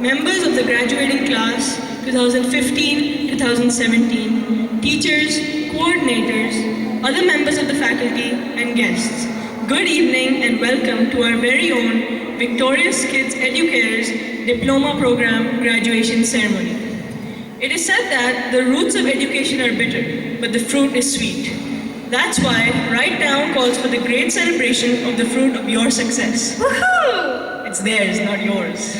members of the graduating class 2015-2017, teachers, coordinators, other members of the faculty, and guests. Good evening and welcome to our very own Victorious Kids Educators Diploma Program graduation ceremony. It is said that the roots of education are bitter, but the fruit is sweet. That's why Right Now calls for the great celebration of the fruit of your success. Woohoo! It's theirs, not yours.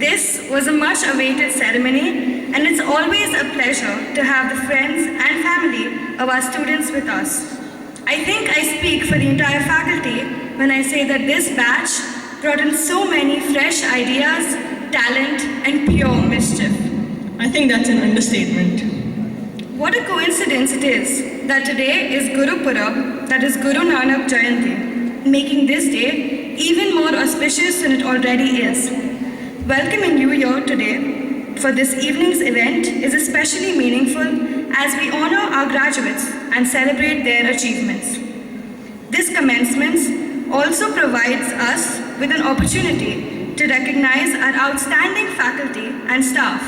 This was a much-awaited ceremony, and it's always a pleasure to have the friends and family of our students with us. I think I speak for the entire faculty when I say that this batch brought in so many fresh ideas, talent, and pure mischief. I think that's an understatement. What a coincidence it is that today is Guru Purab, that is Guru Nanak Jayanti, making this day even more auspicious than it already is. Welcoming you here today for this evening's event is especially meaningful as we honor our graduates and celebrate their achievements. This commencement also provides us with an opportunity to recognize our outstanding faculty and staff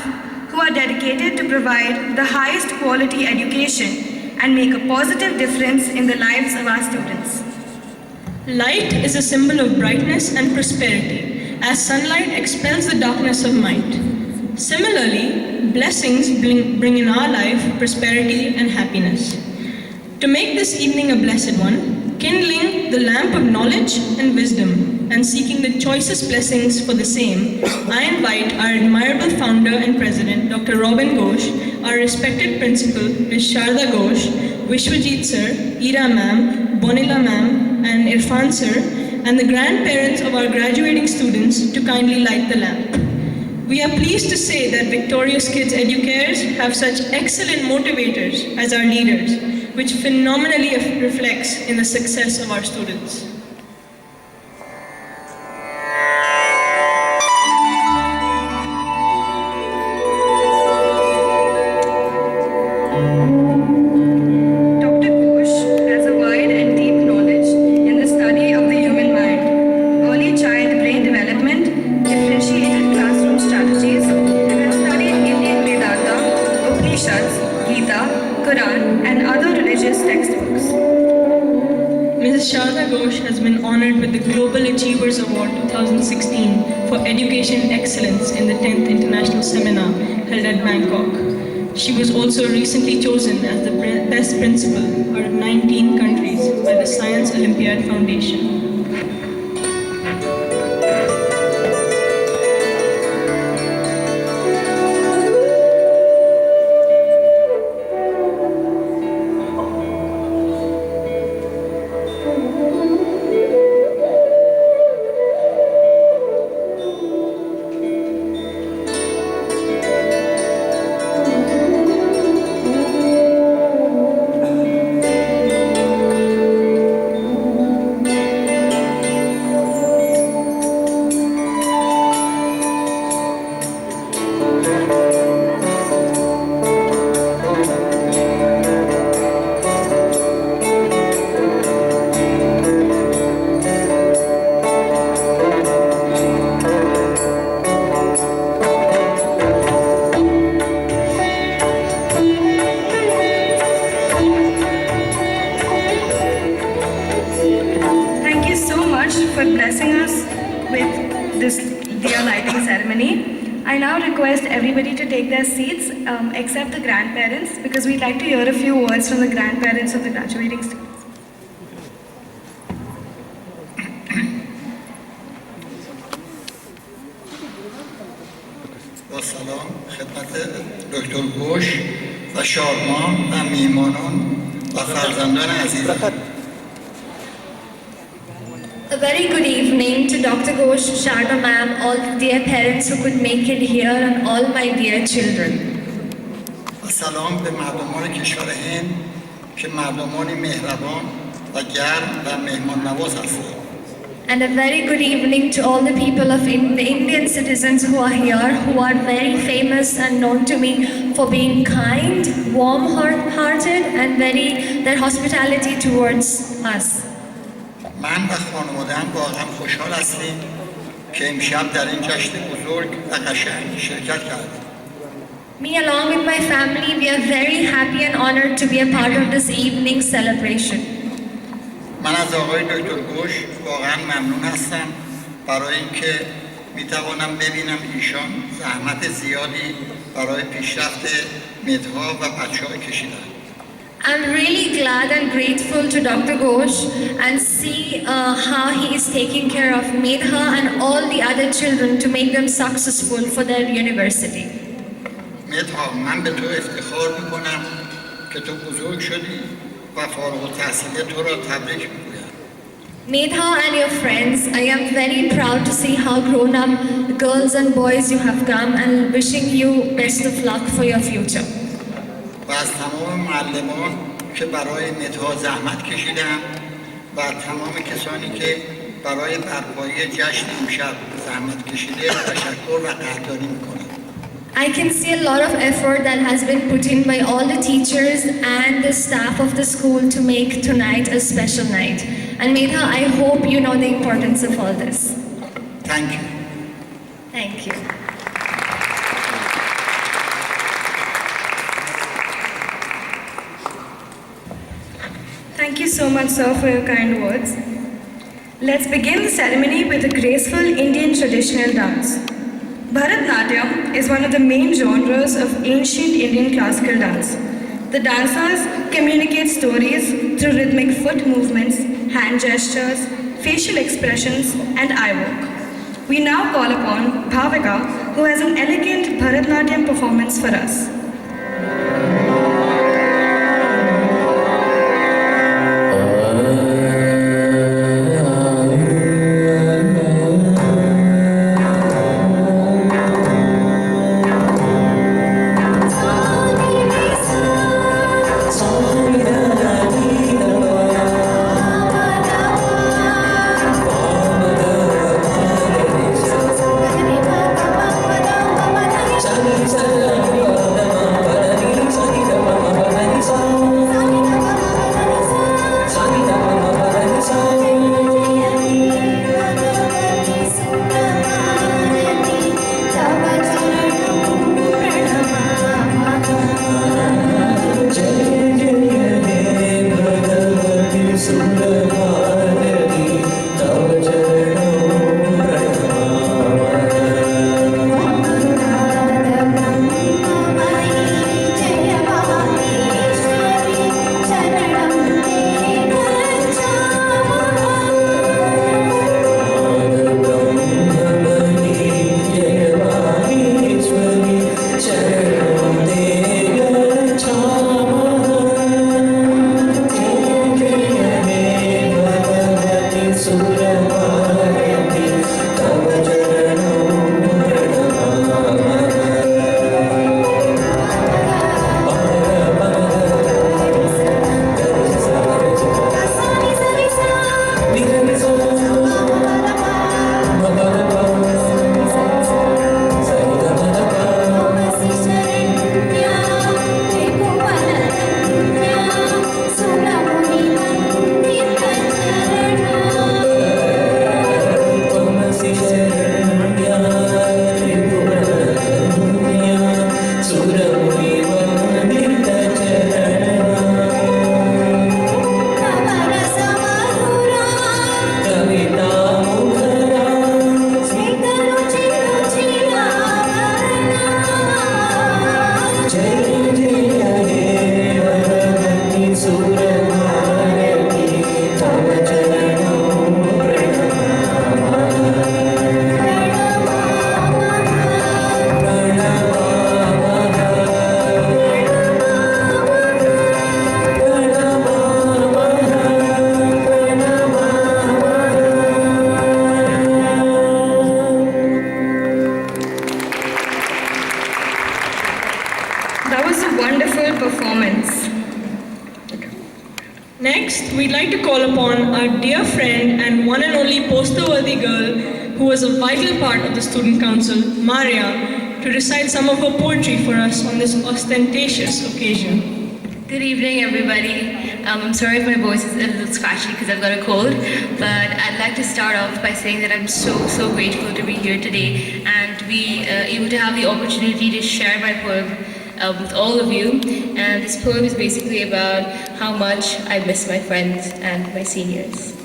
who are dedicated to provide the highest quality education and make a positive difference in the lives of our students. Light is a symbol of brightness and prosperity, as sunlight expels the darkness of night. Similarly, blessings bring in our life prosperity and happiness. To make this evening a blessed one, kindling the lamp of knowledge and wisdom and seeking the choicest blessings for the same, I invite our admirable founder and president, Dr. Robin Ghosh, our respected principal, Ms. Sharda Ghosh, Vishwajit sir, Ira ma'am, Bonila ma'am, and Irfan sir, and the grandparents of our graduating students to kindly light the lamp. We are pleased to say that Victorious Kids Educators have such excellent motivators as our leaders, which phenomenally reflects in the success of our students. Dr. Ghosh has a wide and deep knowledge in the study of the human mind, early child brain development, differentiated classroom strategies, and has studied Indian Vedanta, Upanishads, Gita, Quran, and other religious textbooks. Mrs. Sharda Ghosh has been honored with the Global Achievers Award 2016 for Education Excellence in the 10th International Seminar held at Bangkok. She was also recently chosen as the best principal out of 19 countries by the Science Olympiad Foundation. Thank you so much for blessing us with this Diya lighting ceremony. I now request everybody to take their seats except the grandparents because we'd like to hear a few words from the grandparents of the graduating students. با سلام خدمت دکتر گوش و شادمان و میهمانان و فرزندان عزیز. A very good evening to Dr. Ghosh, Sharda ma'am, all the dear parents who could make it here and all my dear children. و سلام به مردمان کشور هند که مردمانی مهربان و گرم و مهمان نواز هستند. And a very good evening to all the people of the Indian citizens who are here, who are very famous and known to me for being kind, warm-hearted, and their hospitality towards us. من و خانواده‌ام واقعا خوشحال هستیم که امشب در این جشن بزرگ و قشنگ شرکت کردیم. Me, along with my family, we are very happy and honored to be a part of this evening's celebration. من از آقای دکتر گوش واقعا ممنون هستم برای اینکه میتوانم ببینم ایشان زحمت زیادی برای پیشرفت مدها و بچه‌ها کشیدن. I'm really glad and grateful to Dr. Ghosh and see how he is taking care of Medha and all the other children to make them successful for their university. مدها من به تو افتخار میکنم که تو بزرگ شدی و فارغ التحصیلی تو را تبریک میگویم. Medha and your friends, I am very proud to see how grown up girls and boys you have come and wishing you best of luck for your future. و از تمام معلمان که برای مدها زحمت کشیدن و تمام کسانی که برای برپایی جشن امشب زحمت کشیده تشکر و قدردانی میکنم. I can see a lot of effort that has been put in by all the teachers and the staff of the school to make tonight a special night. And Medha, I hope you know the importance of all this. Thank you. Thank you. Thank you so much, sir, for your kind words. Let's begin the ceremony with a graceful Indian traditional dance. Bharatnatyam is one of the main genres of ancient Indian classical dance. The dancers communicate stories through rhythmic foot movements, hand gestures, facial expressions, and eye work. We now call upon Bhavika, who has an elegant Bharatnatyam performance for us. That was a wonderful performance. Next, we'd like to call upon our dear friend and one and only poster-worthy girl who was a vital part of the Student Council, Maria, to recite some of her poetry for us on this ostentatious occasion. Good evening, everybody. I'm sorry if my voice is a little scratchy because I've got a cold, but I'd like to start off by saying that I'm so grateful to be here today and to be able to have the opportunity to share my poem with all of you. And this poem is basically about how much I miss my friends and my seniors.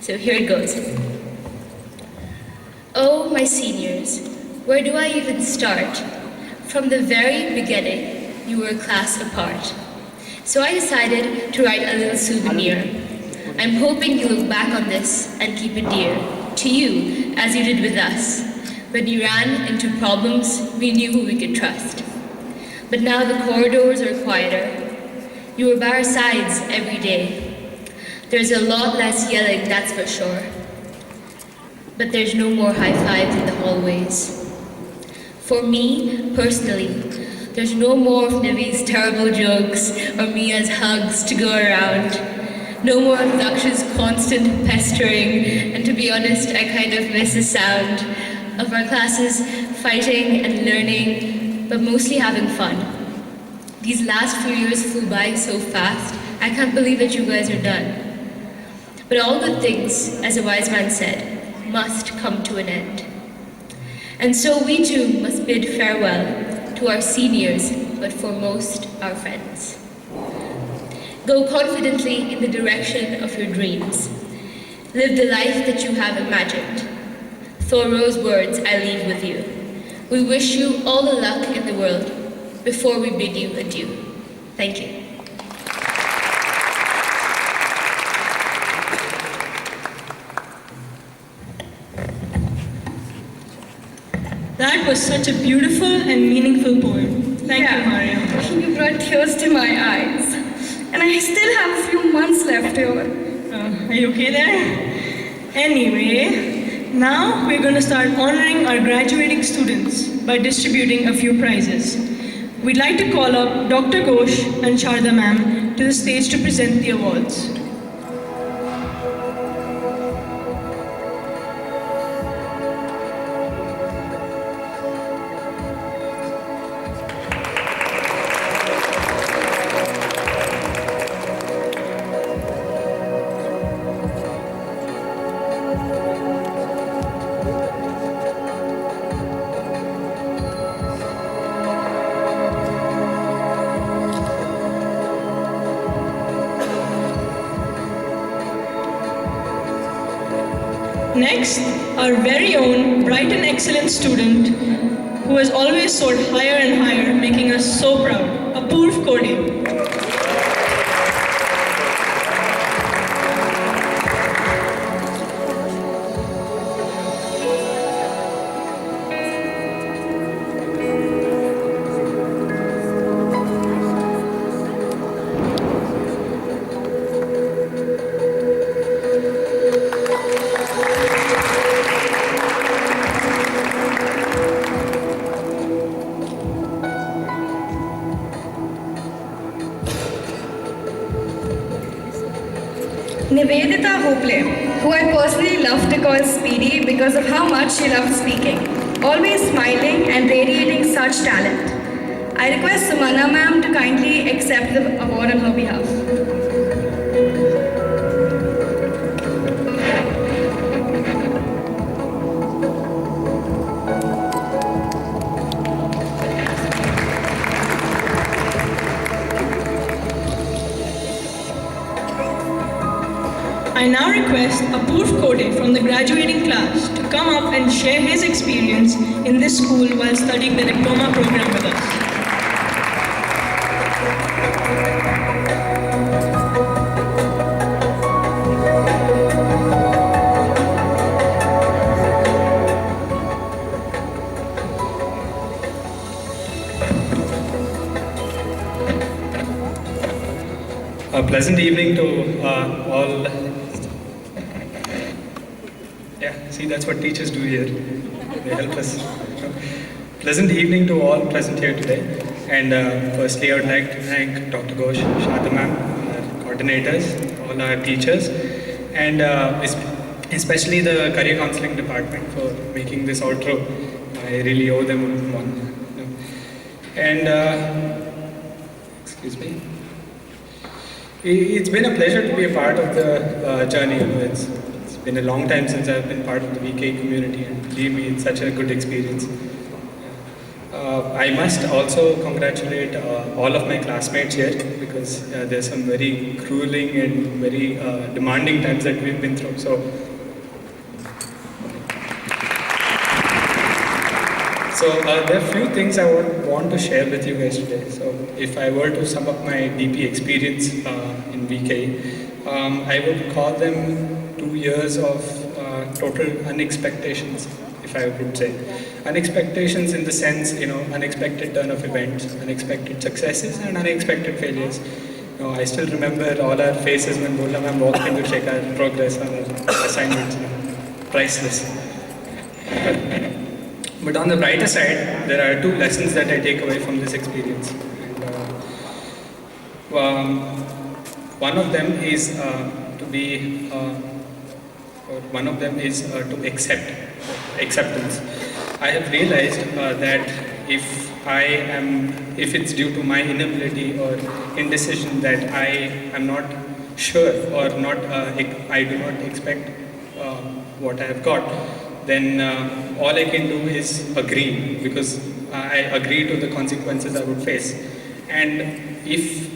So here it goes. Oh, my seniors, where do I even start? From the very beginning, you were a class apart. So I decided to write a little souvenir. I'm hoping you look back on this and keep it dear to you, as you did with us. When you ran into problems, we knew who we could trust. But now the corridors are quieter. You were by our sides every day. There's a lot less yelling, that's for sure. But there's no more high fives in the hallways. For me, personally, there's no more of Nivi's terrible jokes or Mia's hugs to go around. No more of Daksh's constant pestering, and to be honest, I kind of miss the sound of our classes fighting and learning, but mostly having fun. These last few years flew by so fast, I can't believe that you guys are done. But all good things, as a wise man said, must come to an end. And so we too must bid farewell to our seniors, but foremost our friends. Go confidently in the direction of your dreams. Live the life that you have imagined. Thoreau's words I leave with you. We wish you all the luck in the world before we bid you adieu. Thank you. That was such a beautiful and meaningful poem. Thank you, Maria. You brought tears to my eyes. And I still have a few months left here. Are you okay there? Anyway, now we're going to start honoring our graduating students by distributing a few prizes. We'd like to call up Dr. Ghosh and Sharda ma'am to the stage to present the awards. Next, our very own bright and excellent student who has always soared higher and higher, making us so proud, Apurv Kode. Nivedita Hople, who I personally love to call Speedy because of how much she loved speaking, always smiling and radiating such talent. I request Sumana ma'am to kindly accept the award on her behalf. I now request Apurv Kode from the graduating class to come up and share his experience in this school while studying the diploma program with us. A pleasant evening to all. Yeah, see, that's what teachers do here. They help us. Pleasant evening to all present here today. And firstly, I would like to thank Dr. Ghosh, Sharda ma'am, our coordinators, all our teachers, and especially the career counseling department for making this outro. I really owe them one. And excuse me. It's been a pleasure to be a part of the journey. It's been a long time since I've been part of the VK community, and believe me, it's such a good experience. I must also congratulate all of my classmates here, because there's some very grueling and very demanding times that we've been through. So there are a few things I would want to share with you guys today. So if I were to sum up my DP experience in VK, I would call them 2 years of total unexpectations, if I would say. Unexpectations in the sense, unexpected turn of events, unexpected successes and unexpected failures. I still remember all our faces when Bola ma'am walked in to check our progress on our assignments. Priceless. But on the brighter side, there are 2 lessons that I take away from this experience. And, one of them is to acceptance. I have realized that if it's due to my inability or indecision that I am not sure or I do not expect what I have got, then all I can do is agree, because I agree to the consequences I would face. And if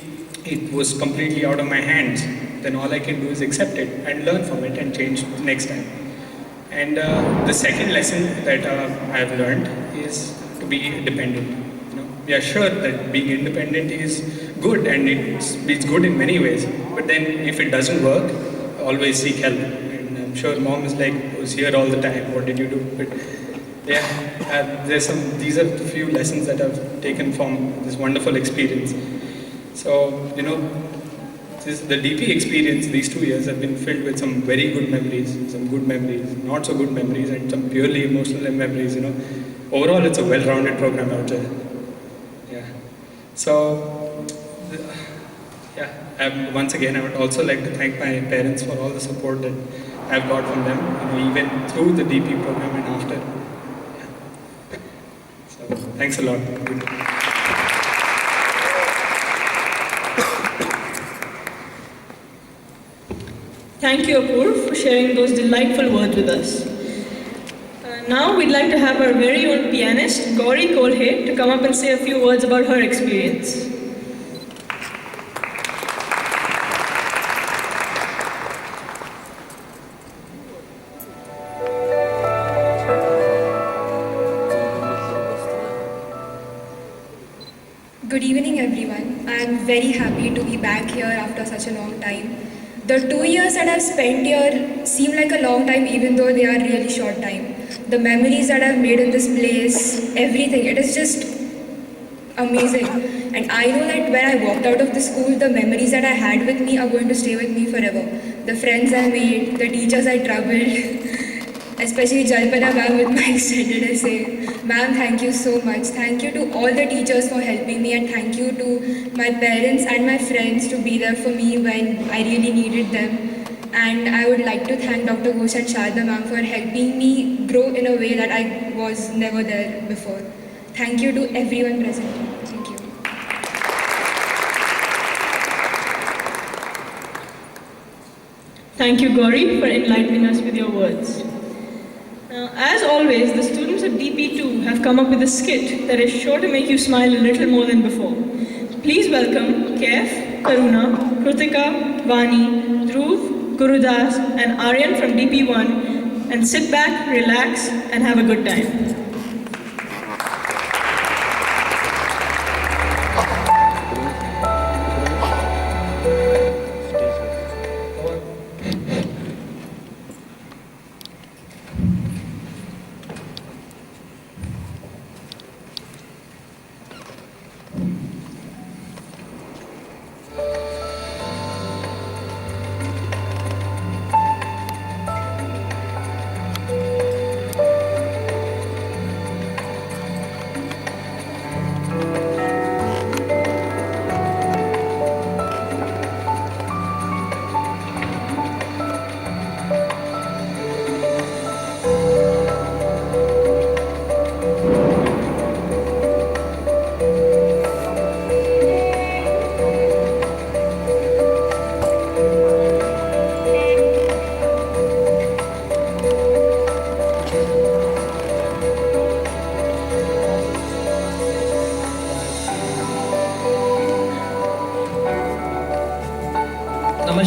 it was completely out of my hands, then all I can do is accept it and learn from it and change next time. And the second lesson that I have learned is to be independent. We are sure that being independent is good, and it's good in many ways. But then if it doesn't work, always seek help. I'm sure mom is was here all the time, what did you do? But yeah, these are a few lessons that I've taken from this wonderful experience. So, the DP experience, these 2 years have been filled with some very good memories, some good memories, not so good memories, and some purely emotional memories, Overall, it's a well-rounded program out there. Yeah. So, once again, I would also like to thank my parents for all the support that I've got from them, even through the DP program and after. Yeah. So, thanks a lot. Thank you, Apurv, for sharing those delightful words with us. Now we'd like to have our very own pianist, Gauri Kolhe, to come up and say a few words about her experience. Good evening, everyone. I am very happy to be back here after such a long time. The 2 years that I've spent here seem like a long time, even though they are really short time. The memories that I've made in this place, everything, it is just amazing. And I know that when I walked out of the school, the memories that I had with me are going to stay with me forever. The friends I made, the teachers I troubled, especially Jalpana ma'am with my extended essay. Ma'am, thank you so much. Thank you to all the teachers for helping me, and thank you to my parents and my friends to be there for me when I really needed them. And I would like to thank Dr. Ghosh and Sharda ma'am for helping me grow in a way that I was never there before. Thank you to everyone present. Thank you. Thank you, Gauri, for enlightening us with your words. Now, as always, the students of DP2 have come up with a skit that is sure to make you smile a little more than before. Please welcome Kaif, Karuna, Krutika, Vani, Dhruv, Gurudas and Aryan from DP1, and sit back, relax and have a good time.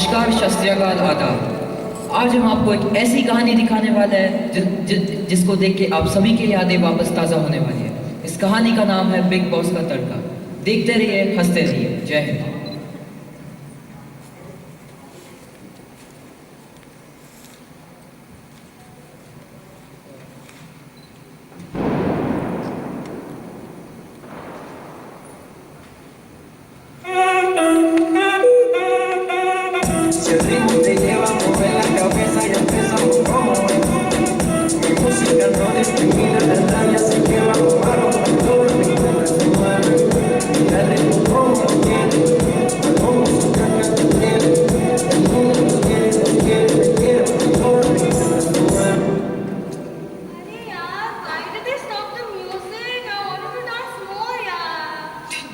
नमस्कार, शस्त्रकाल, आदाब। आज हम आपको एक ऐसी कहानी दिखाने वाले हैं जिसको देख के आप सभी की यादें वापस ताज़ा होने वाली है। इस कहानी का नाम है बिग बॉस का तड़का। देखते रहिए, हंसते रहिए। जय Hind.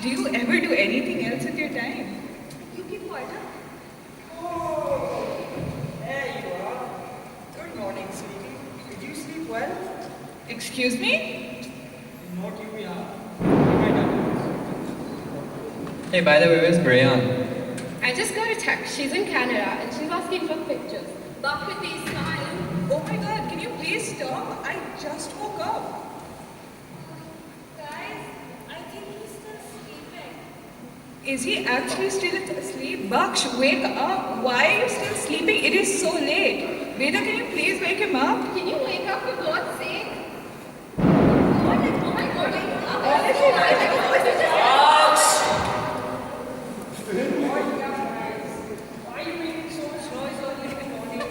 Do you ever do anything else with your time? You keep quiet, huh? There you are. Good morning, sweetie. Did you sleep well? Excuse me? Not you, yeah. Hey, by the way, where's Brian? I just got a text. She's in Canada and she's asking for pictures. Bakriti, smile. Oh my god, can you please stop? I just woke up. Guys, I think he's still sleeping. Is he actually still asleep? Baksh, wake up. Why are you still sleeping? It is so late. Veda, can you please wake him up? Can you wake up for God's sake? Oh my God, wake up. Why are you making so much noise early in the morning?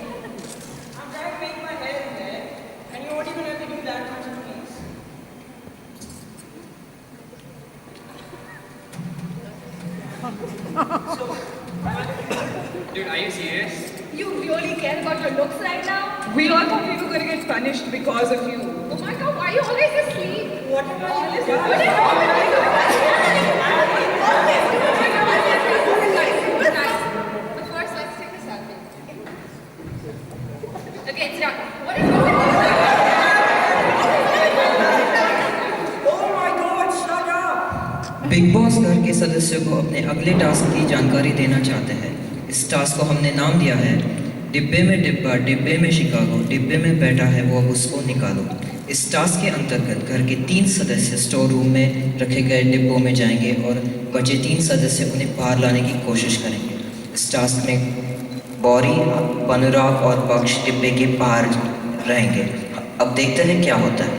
I'm trying to make my hair in there, and you won't even have to do that much of things. Dude, are you serious? You really care about your looks right now? We all thought we were going to get punished because of you. Oh my God, why are you always asleep? What am I doing? But first, let's take a selfie. Okay, it's done. What is wrong with Oh my God, shut up! Big boss घर के सदस्यों को अपने अगले task की जानकारी देना चाहते हैं। इस टास्क को हमने नाम दिया है डिब्बे में डिब्बा, डिब्बे में शिकागो, डिब्बे में बैठा है वो, अब उसको निकालो। इस टास्क के अंतर्गत घर के 3 सदस्य स्टोर रूम में रखे गए डिब्बों में जाएंगे और बचे 3 सदस्य उन्हें बाहर लाने की कोशिश करेंगे। इस टास्क में बौरी, अनुराग और बख्श डिब्बे के बाहर रहेंगे। अब देखते हैं क्या होता है।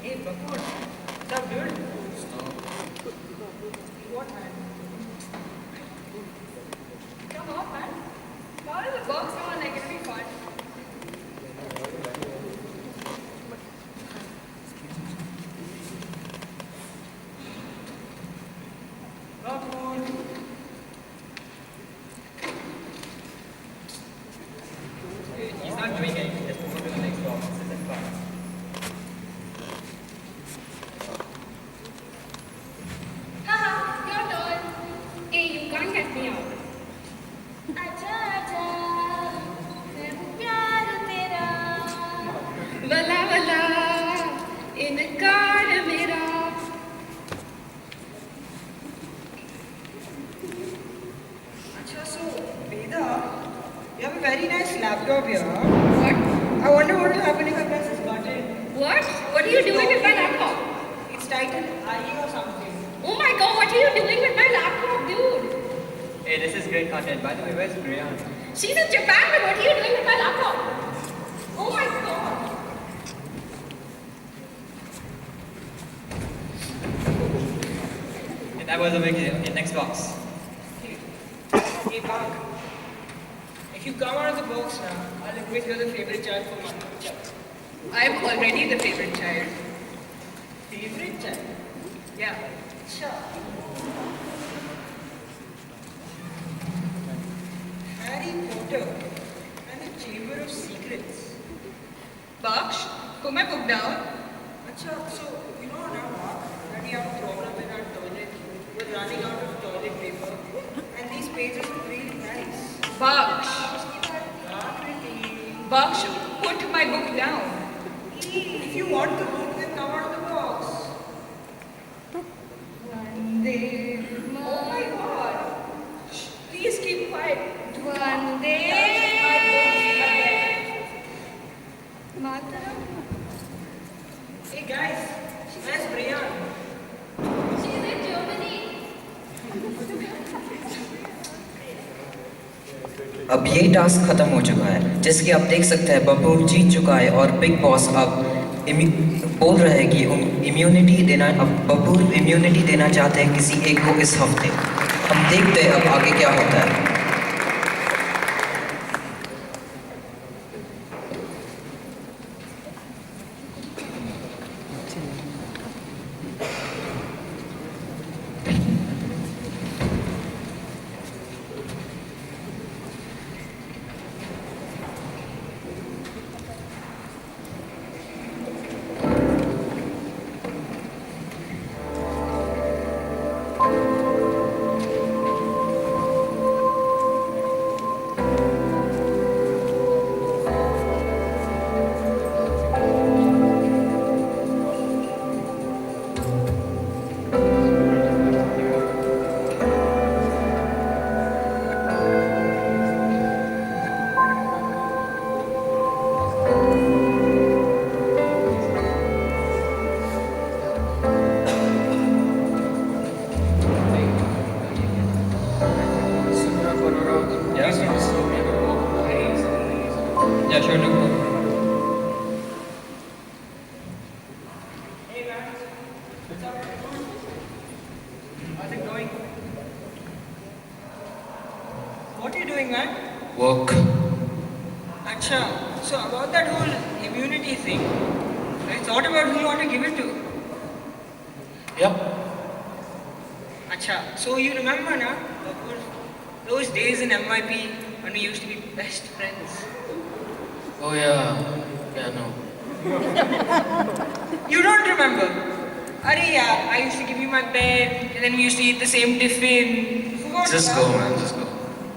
Hey, Bakun. What's up, dude? What, man? Come on, man. How does it work? Someone like it'll be fun. Bakun. He's not doing anything. Let's move on to the next box. This is fun. Haha, your turn. Hey, you can't get me out. are you doing with my laptop? It's titled IE or something. Oh my god, what are you doing with my laptop, dude? Hey, this is great content. By the way, where's Brian? She's in Japan, but what are you doing with my laptop? Oh my god. Hey, that was a big deal. Okay, next box. Hey, Bag. If you come out of the box now, I'll admit you're the favorite child for Monday. I'm already the favorite child. Favorite child? Yeah. Sure. Harry Potter and the Chamber of Secrets. Baksh, put my book down. Acha, so you know now that we have a problem in our toilet. We're running out of toilet paper, and these pages are really nice. Baksh, Baksh, put my book down. If you want the book, then come out of the box. Oh my god. Shh, please keep quiet. Vande Mataram. Hey guys, where's Brian? She's in Germany. अब ये task खत्म हो चुका है, जैसे कि आप देख सकते हैं बब्बू जीत चुका है और बिग बॉस अब बोल रहे हैं कि इम्यूनिटी देना, अब बब्बू इम्यूनिटी देना चाहते हैं किसी एक को इस हफ्ते। हम देखते हैं अब आगे क्या होता है। Yeah, sure, no problem. Hey guys, what's up? How's it going? What are you doing, man? Work. Acha, so about that whole immunity thing, I thought about who you want to give it to. Yep. Acha, so you remember na, those days in MYP when we used to be best friends? Oh yeah. Yeah, no. You don't remember? Arey yaar, I used to give you my bed and then we used to eat the same tiffin. Forgot Just about go, it. man. Just go.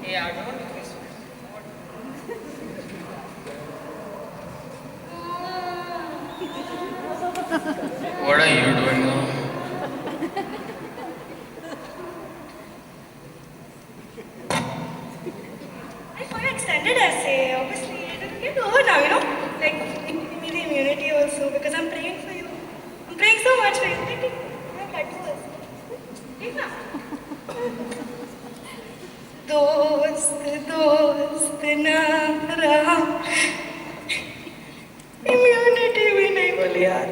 Yeah, don't do this. What are you doing now? I saw your extended essay. Obviously, it didn't get over now, you know? Like, give me the immunity also because I'm praying for you. I'm praying so much for you. Take my tattoos. Take na. दोस्त दोस्त ना रहा immunity भी नहीं बोली यार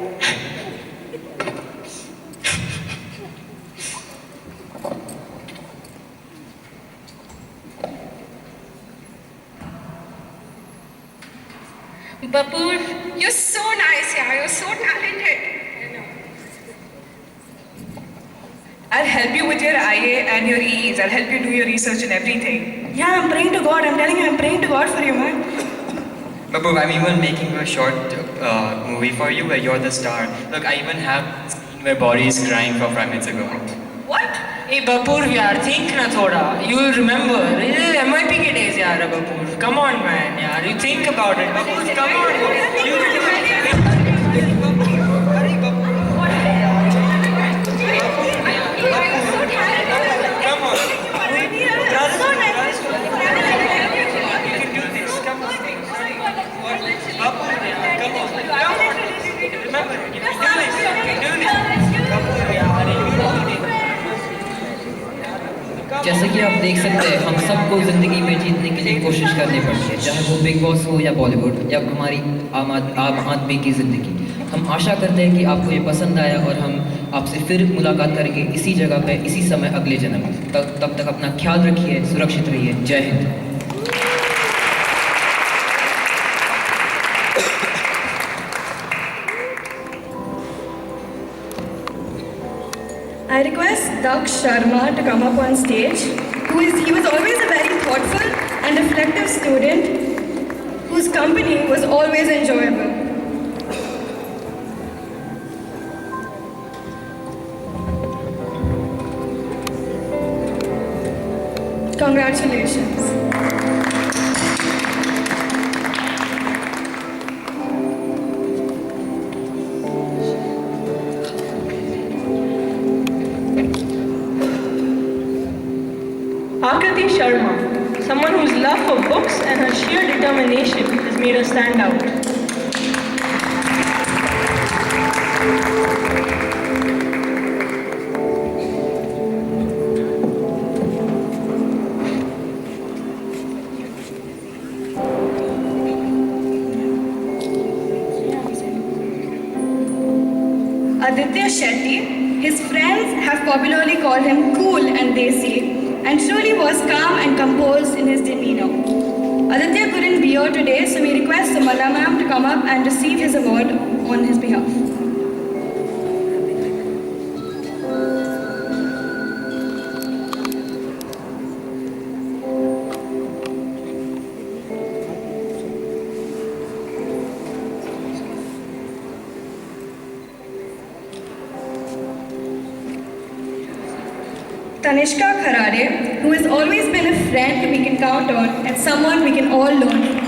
Bapoor, you're so nice, yeah. You're so talented. I'll help you with your IA and your EEs. I'll help you do your research and everything. Yeah, I'm praying to God. I'm telling you, I'm praying to God for you, man. Babu, I'm even making a short movie for you where you're the star. Look, I even have a scene where Bori is crying for 5 minutes ago. What? Hey Bapur, yaar, think na thoda. You'll remember. MIP ke days, yaar, Bapur. Come on, man, yaar. You think about it. Bapur, come on. You will do it. Come on. You can do this. Come on. Bapur, yaar, come on. Remember, जैसे कि आप देख सकते हैं, हम सबको ज़िंदगी में जीतने के लिए कोशिश करनी पड़ती है, चाहे वो बिग बॉस हो या बॉलीवुड या हमारी आम आदमी की ज़िंदगी। हम आशा करते हैं कि आपको ये पसंद आया और हम आपसे फिर मुलाकात करेंगे इसी जगह पे इसी समय अगले जन्म। तब तक अपना ख्याल रखिए, सुरक्षित रहिए। जय Hind. I request Daksh Sharma to come up on stage. He was always a very thoughtful and reflective student whose company was always enjoyable. Congratulations. Akriti Sharma, someone whose love for books and her sheer determination has made her stand out. Aditya Shetty, his friends have popularly called him cool and desi, and truly was calm and composed in his demeanor. Aditya couldn't be here today, so we request Sumala ma'am to come up and receive his award on his behalf. Tanishka Kharare, who has always been a friend we can count on and someone we can all learn from.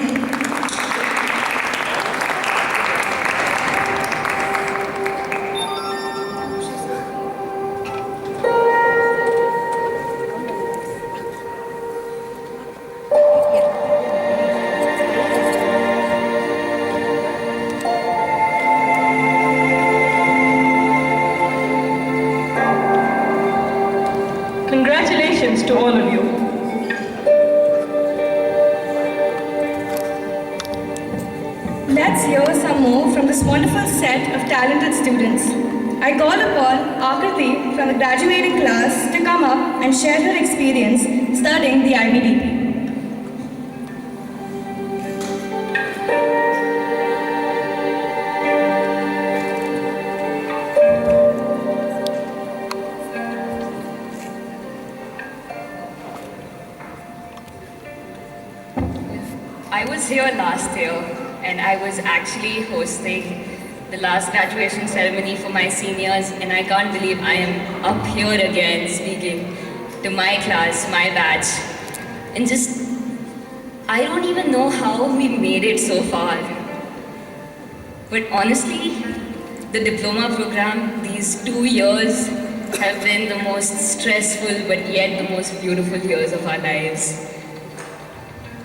Congratulations to all of you. Let's hear some more from this wonderful set of talented students. I call upon Akriti from the graduating class to come up and share her experience studying the IBDP. I was here last year and I was actually hosting the last graduation ceremony for my seniors, and I can't believe I am up here again speaking to my class, my batch. And just, I don't even know how we made it so far. But honestly, the diploma program, these 2 years have been the most stressful but yet the most beautiful years of our lives.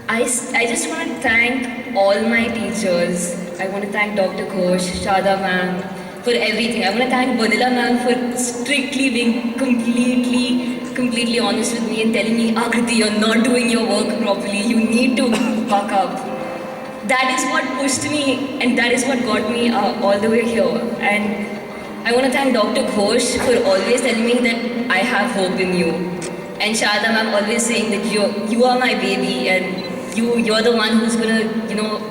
I just want to thank all my teachers. I want to thank Dr. Ghosh, Shada ma'am for everything. I want to thank Vanilla ma'am for strictly being completely honest with me and telling me, Akriti, you're not doing your work properly. You need to buck up. That is what pushed me and that is what got me all the way here. And I want to thank Dr. Ghosh for always telling me that I have hope in you. And Shada ma'am always saying that you are my baby and you're the one who's gonna,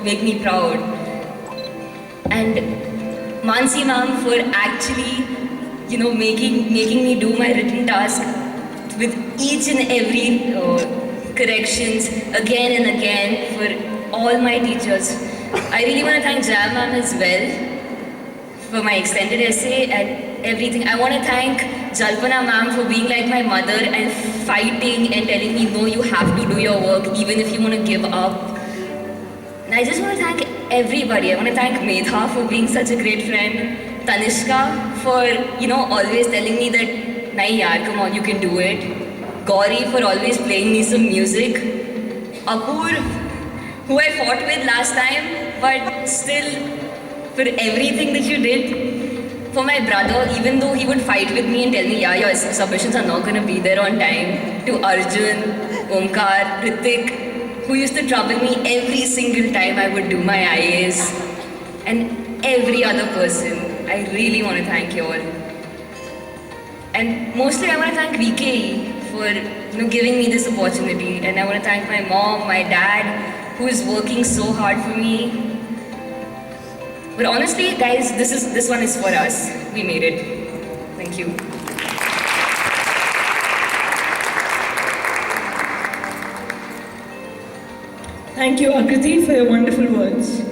make me proud. And Mansi ma'am for actually, making me do my written task with each and every corrections again and again for all my teachers. I really want to thank Jam ma'am as well for my extended essay and everything. I want to thank Jalpana ma'am for being like my mother and fighting and telling me, no, you have to do your work even if you want to give up. And I just want to thank everybody. I want to thank Medha for being such a great friend. Tanishka for, always telling me that, nahi yaar, come on, you can do it. Gauri for always playing me some music. Apur, who I fought with last time, but still for everything that you did. For my brother, even though he would fight with me and tell me, yeah, your submissions are not going to be there on time. To Arjun, Omkar, Ritik, who used to trouble me every single time I would do my IAS. And every other person, I really want to thank you all. And mostly I want to thank VKE for giving me this opportunity. And I want to thank my mom, my dad, who is working so hard for me. But honestly, guys, this one is for us. We made it. Thank you. Thank you, Akriti, for your wonderful words.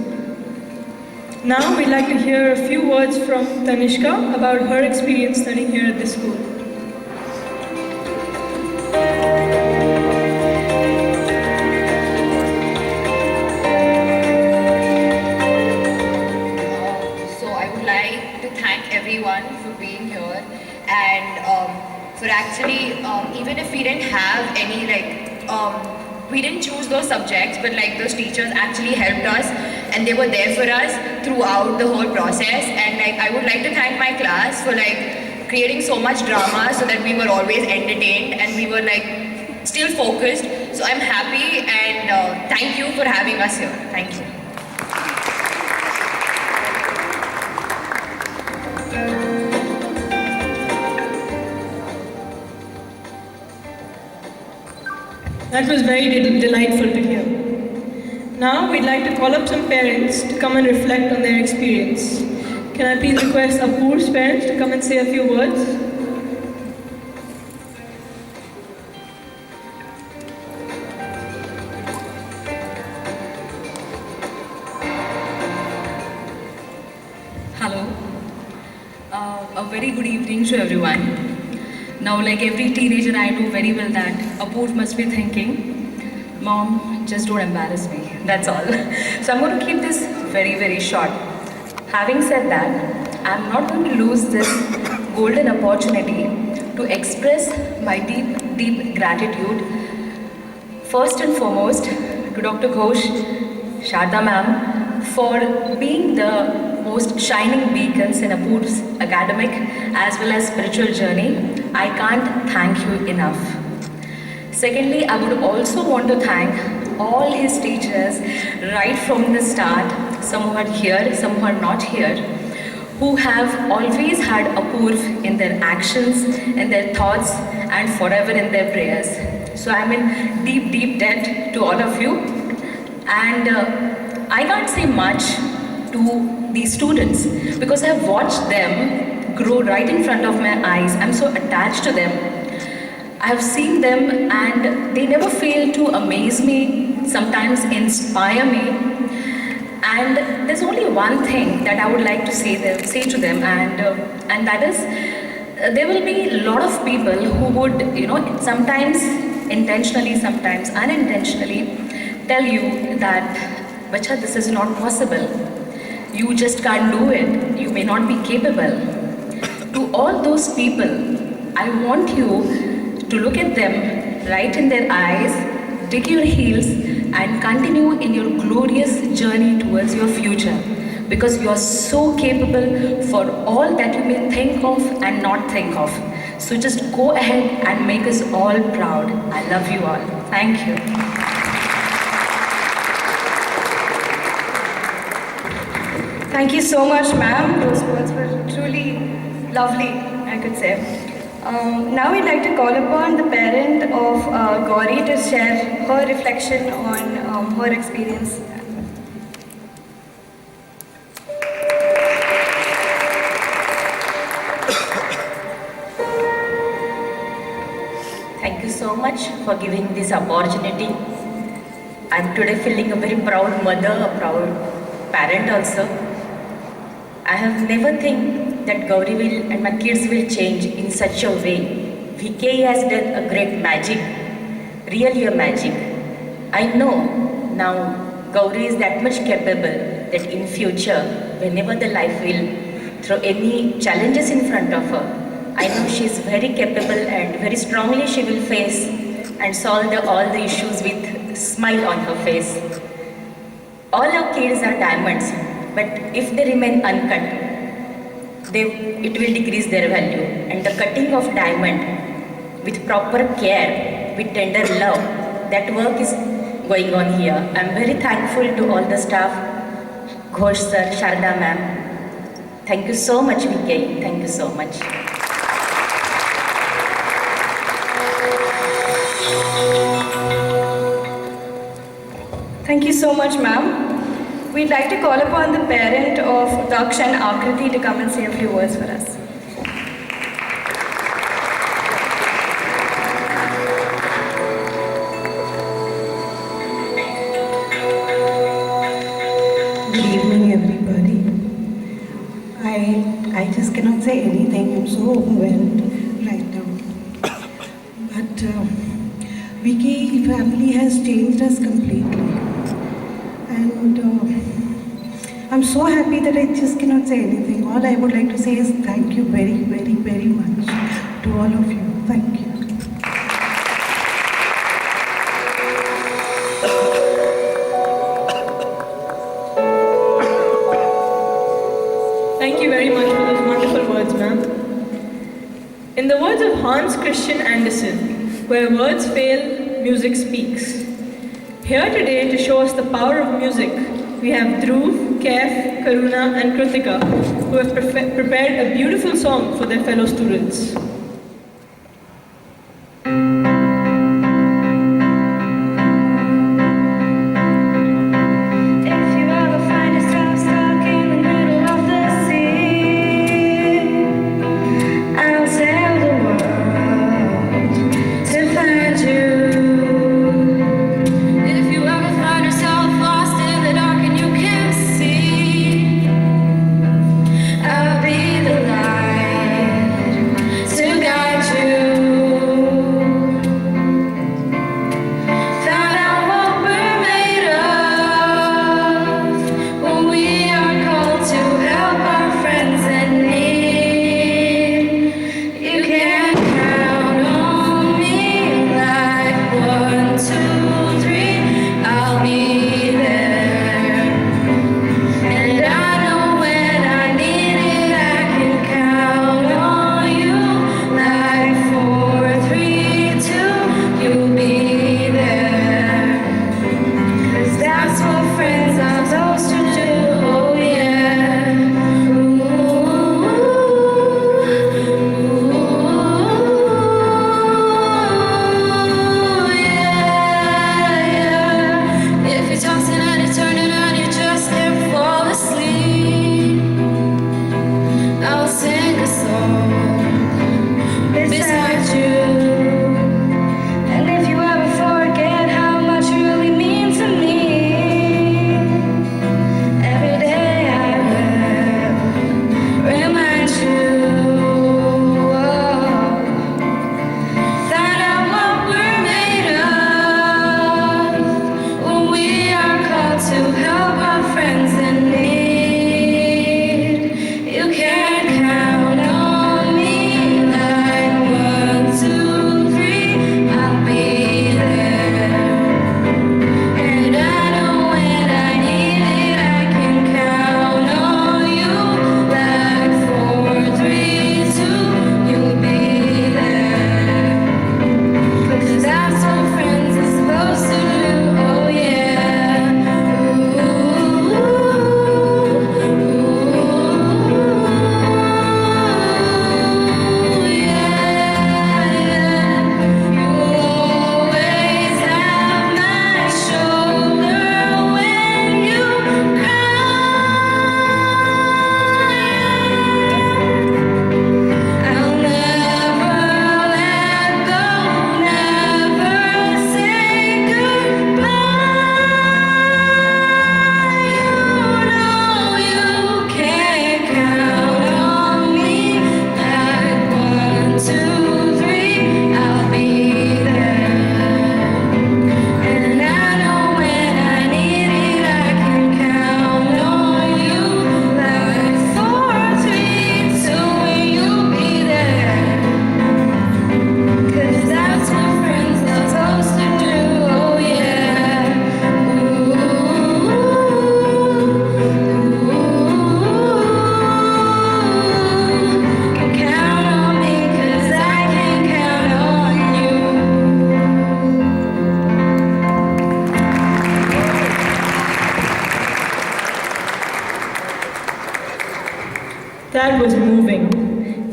Now we'd like to hear a few words from Tanishka about her experience studying here at this school. Everyone for being here and for actually even if we didn't have any we didn't choose those subjects, but those teachers actually helped us and they were there for us throughout the whole process. And I would like to thank my class for creating so much drama so that we were always entertained and we were still focused. So I'm happy and thank you for having us here. Thank you. That was very delightful to hear. Now we'd like to call up some parents to come and reflect on their experience. Can I please request Apoor's parents to come and say a few words? Hello. A very good evening to everyone. Now, like every teenager, I know very well that Apoor must be thinking, Mom, just don't embarrass me. That's all. So I'm going to keep this very, very short. Having said that, I'm not going to lose this golden opportunity to express my deep, deep gratitude. First and foremost, to Dr. Ghosh, Sharda ma'am, for being the most shining beacons in Apoor's academic as well as spiritual journey. I can't thank you enough. Secondly, I would also want to thank all his teachers right from the start, some who are here, some who are not here, who have always had Apoor in their actions, in their thoughts, and forever in their prayers. So I'm in deep, deep debt to all of you. And I can't say much to these students because I've watched them grow right in front of my eyes. I'm so attached to them. I have seen them and they never fail to amaze me, sometimes inspire me. And there's only one thing that I would like to say to them, and that is there will be a lot of people who would, sometimes intentionally, sometimes unintentionally, tell you that, Bacha, this is not possible. You just can't do it. You may not be capable. To all those people, I want you to look at them right in their eyes, dig your heels, and continue in your glorious journey towards your future. Because you are so capable for all that you may think of and not think of. So just go ahead and make us all proud. I love you all. Thank you. Thank you so much, ma'am. Those words were truly lovely, I could say. Now we'd like to call upon the parent of Gauri to share her reflection on her experience. Thank you so much for giving this opportunity. I'm today feeling a very proud mother, a proud parent also. I have never think that Gauri will and my kids will change in such a way. VK has done a great magic, really a magic. I know now Gauri is that much capable that in future, whenever the life will throw any challenges in front of her, I know she is very capable and very strongly she will face and solve all the issues with a smile on her face. All our kids are diamonds. but if they remain uncut, it will decrease their value. And the cutting of diamond with proper care, with tender love, that work is going on here. I'm very thankful to all the staff, Ghosh sir, Sharda ma'am. Thank you so much, VK. Thank you so much. Thank you so much, ma'am. We'd like to call upon the parent of Daksh and Akriti to come and say a few words for us. Good evening, everybody. I just cannot say anything. I'm so overwhelmed right now. But Vicky family has changed us completely. And I'm so happy that I just cannot say anything. All I would like to say is thank you very, very, very much to all of you. Thank you. Thank you very much for those wonderful words, ma'am. In the words of Hans Christian Andersen, where words fail, music speaks. Here today to show us the power of music, we have Dhruv, Kaif, Karuna and Kritika, who have prepared a beautiful song for their fellow students. I'll be the light to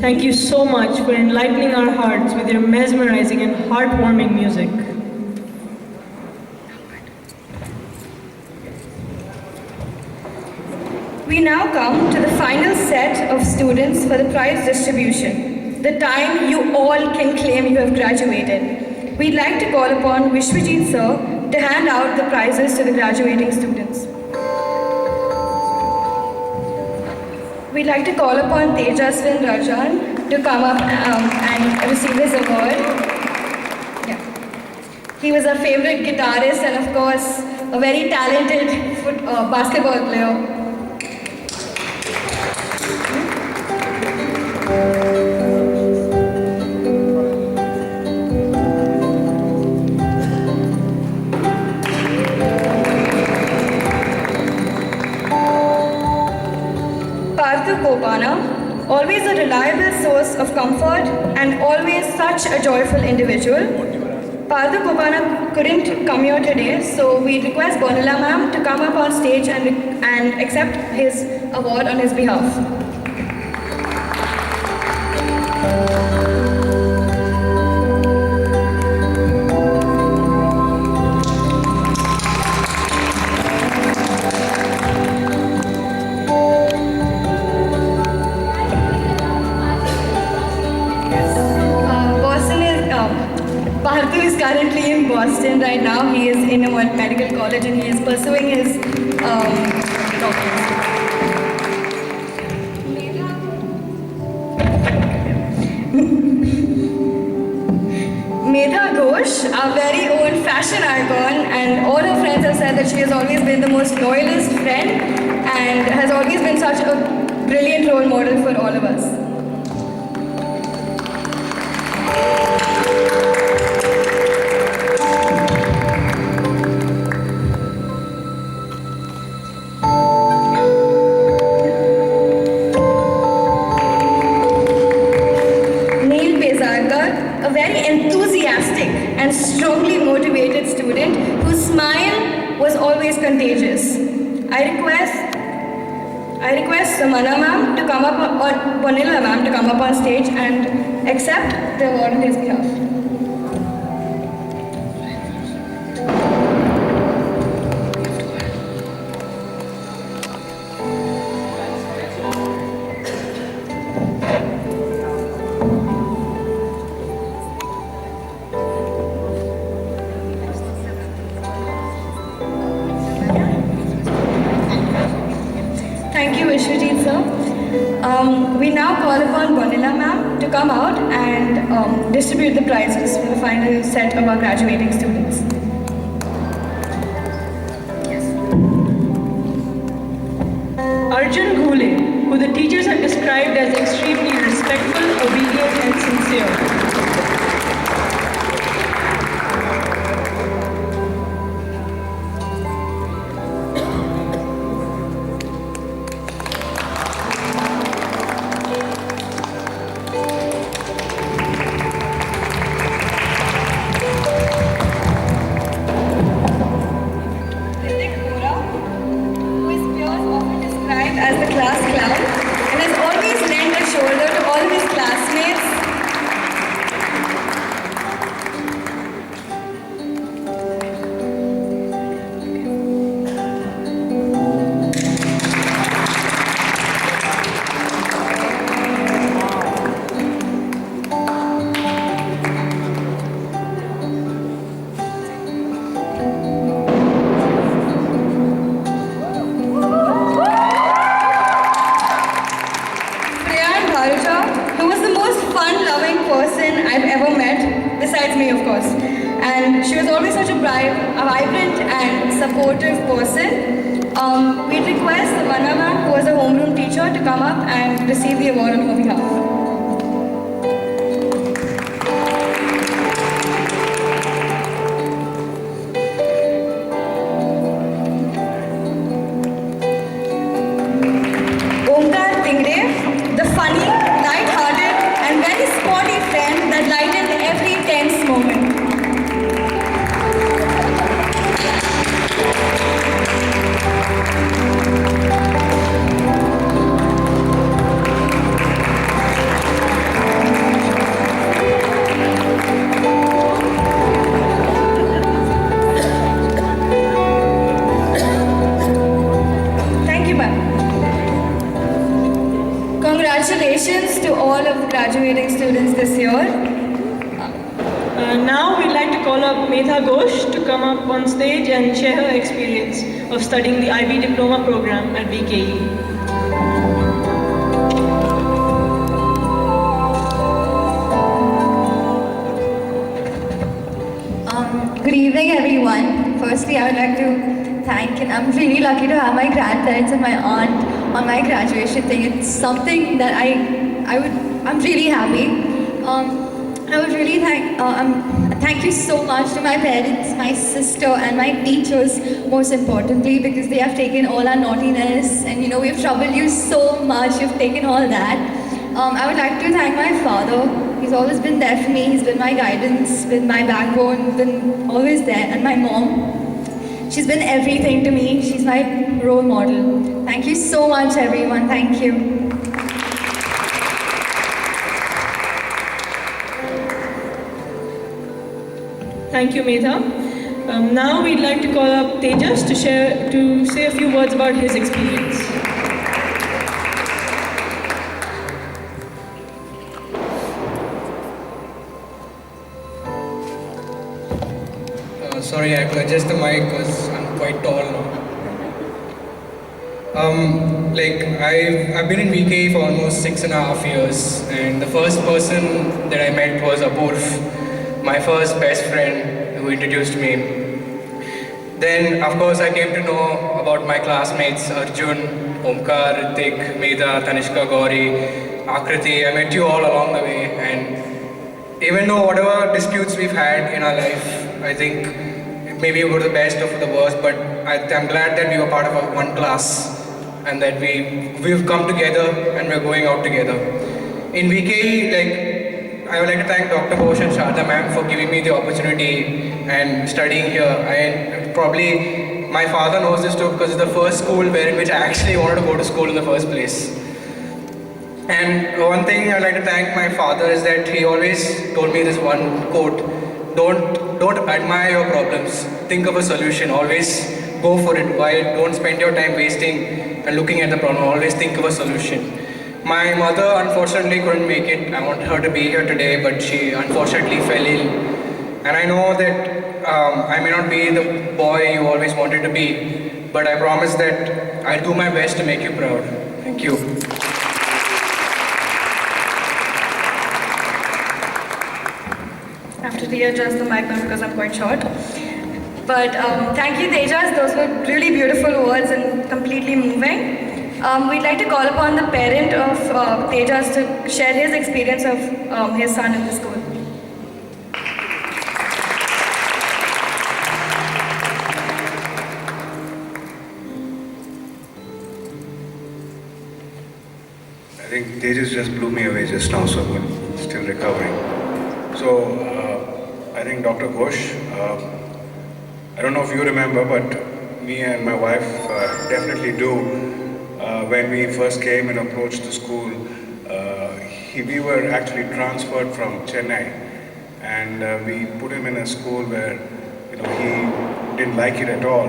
Thank you so much for enlightening our hearts with your mesmerizing and heartwarming music. We now come to the final set of students for the prize distribution, the time you all can claim you have graduated. We'd like to call upon Vishwajit sir to hand out the prizes to the graduating students. We'd like to call upon Tejaswin Rajan to come up and receive his award. Yeah. He was a favorite guitarist and of course a very talented basketball player. Parthu Kopana, always a reliable source of comfort and always such a joyful individual. Parthu Kopana couldn't come here today, so we request Bonilla ma'am to come up on stage and accept his award on his behalf. Parthu is currently in Boston right now. He is in a medical college and he is pursuing his doctorate. Medha Ghosh, our very own fashion icon, and all her friends have said that she has always been the most loyalist friend and has always been such a brilliant role model for all of us. A very enthusiastic and strongly motivated student whose smile was always contagious. I request Samana ma'am to come up, or Bonilla ma'am to come up on stage and accept the award on his behalf. Thank you, Vishwajit sir. We now call upon Bonilla ma'am to come out and distribute the prizes for the final set of our graduating students. Arjun Ghule, who the teachers have described as extremely respectful, obedient, and sincere. As the class clown and has always lent a shoulder to all of his classmates. Who was the most fun-loving person I've ever met, besides me, of course. And she was always such a vibrant and supportive person. We'd request Savannah ma'am, who was a homeroom teacher, to come up and receive the award on her behalf. The funny, light-hearted, and very sporty friend that lightened every tense moment. all of the graduating students this year. Now we'd like to call up Medha Ghosh to come up on stage and share her experience of studying the IB Diploma program at VKE. Good evening, everyone. Firstly, I would like to thank, and I'm really lucky to have my grandparents and my aunt on my graduation thing. It's something that I'm really happy. I would really thank you so much to my parents, my sister, and my teachers, most importantly, because they have taken all our naughtiness, and we've troubled you so much. You've taken all that. I would like to thank my father. He's always been there for me. He's been my guidance, been my backbone, been always there. And my mom, she's been everything to me. She's my role model. Thank you so much, everyone. Thank you. Thank you, Medha. Now we'd like to call up Tejas to say a few words about his experience. Sorry, I have to adjust the mic because I'm quite tall now. I've been in VKE for almost 6.5 years, and the first person that I met was Apurv, my first best friend who introduced me. Then, of course, I came to know about my classmates Arjun, Omkar, Ritik, Medha, Tanishka, Gauri, Akriti. I met you all along the way, and even though whatever disputes we've had in our life, I think maybe we were the best of the worst, but I'm glad that we were part of one class and that we've come together and we're going out together. In VKE, I would like to thank Dr. Ghosh and Sharda ma'am for giving me the opportunity and studying here. And probably my father knows this too because it's the first school in which I actually wanted to go to school in the first place. And one thing I'd like to thank my father is that he always told me this one quote: Don't admire your problems. Think of a solution. Always go for it. Don't spend your time wasting and looking at the problem. Always think of a solution. My mother unfortunately couldn't make it. I wanted her to be here today, but she unfortunately fell ill. And I know that I may not be the boy you always wanted to be, but I promise that I'll do my best to make you proud. Thank you. I have to readjust the mic now because I'm quite short. But thank you, Tejas. Those were really beautiful words and completely moving. We'd like to call upon the parent of Tejas to share his experience of his son in the school. I think Tejas just blew me away just now, so I'm still recovering. So, I think Dr. Ghosh, I don't know if you remember, but me and my wife definitely do. When we first came and approached the school, we were actually transferred from Chennai, and we put him in a school where he didn't like it at all,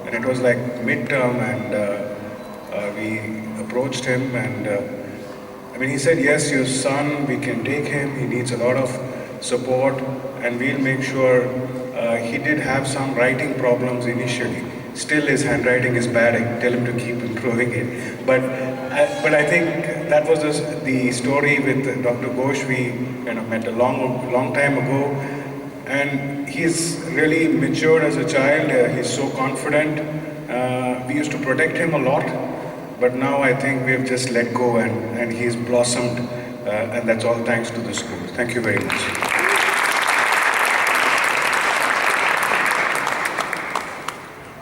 and it was like midterm, and we approached him, and he said, yes, your son, we can take him, he needs a lot of support, and we'll make sure. He did have some writing problems initially. Still, his handwriting is bad. I tell him to keep improving it. But I think that was the story with Dr. Ghosh. We met a long time ago, and he's really matured as a child. He's so confident. We used to protect him a lot, but now I think we've just let go, and he's blossomed, and that's all thanks to the school. Thank you very much.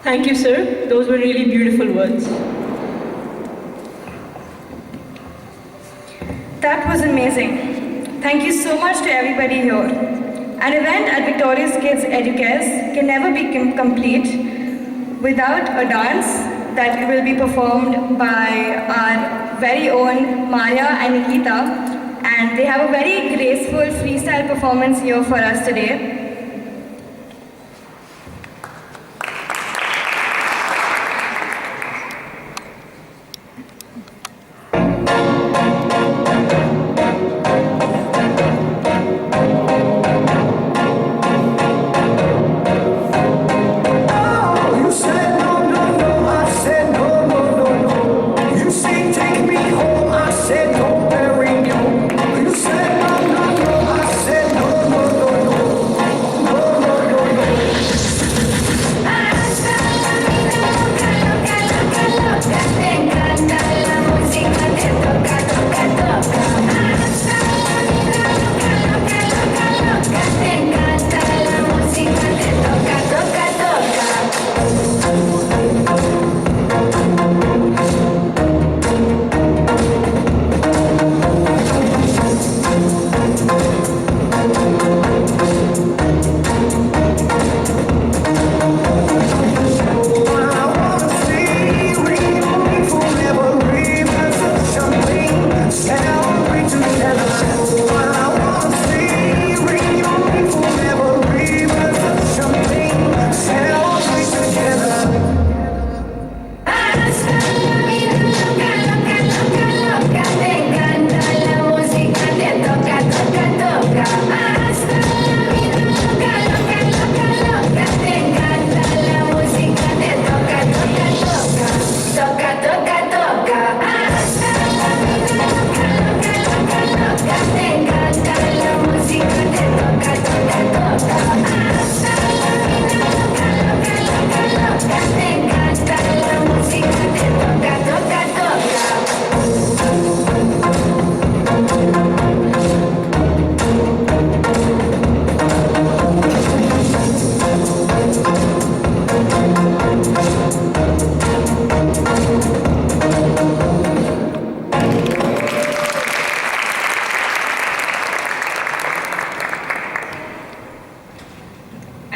Thank you, sir. Those were really beautiful words. That was amazing. Thank you so much to everybody here. An event at Victorious Kids Educares can never be complete without a dance that will be performed by our very own Maya and Nikita, and they have a very graceful freestyle performance here for us today.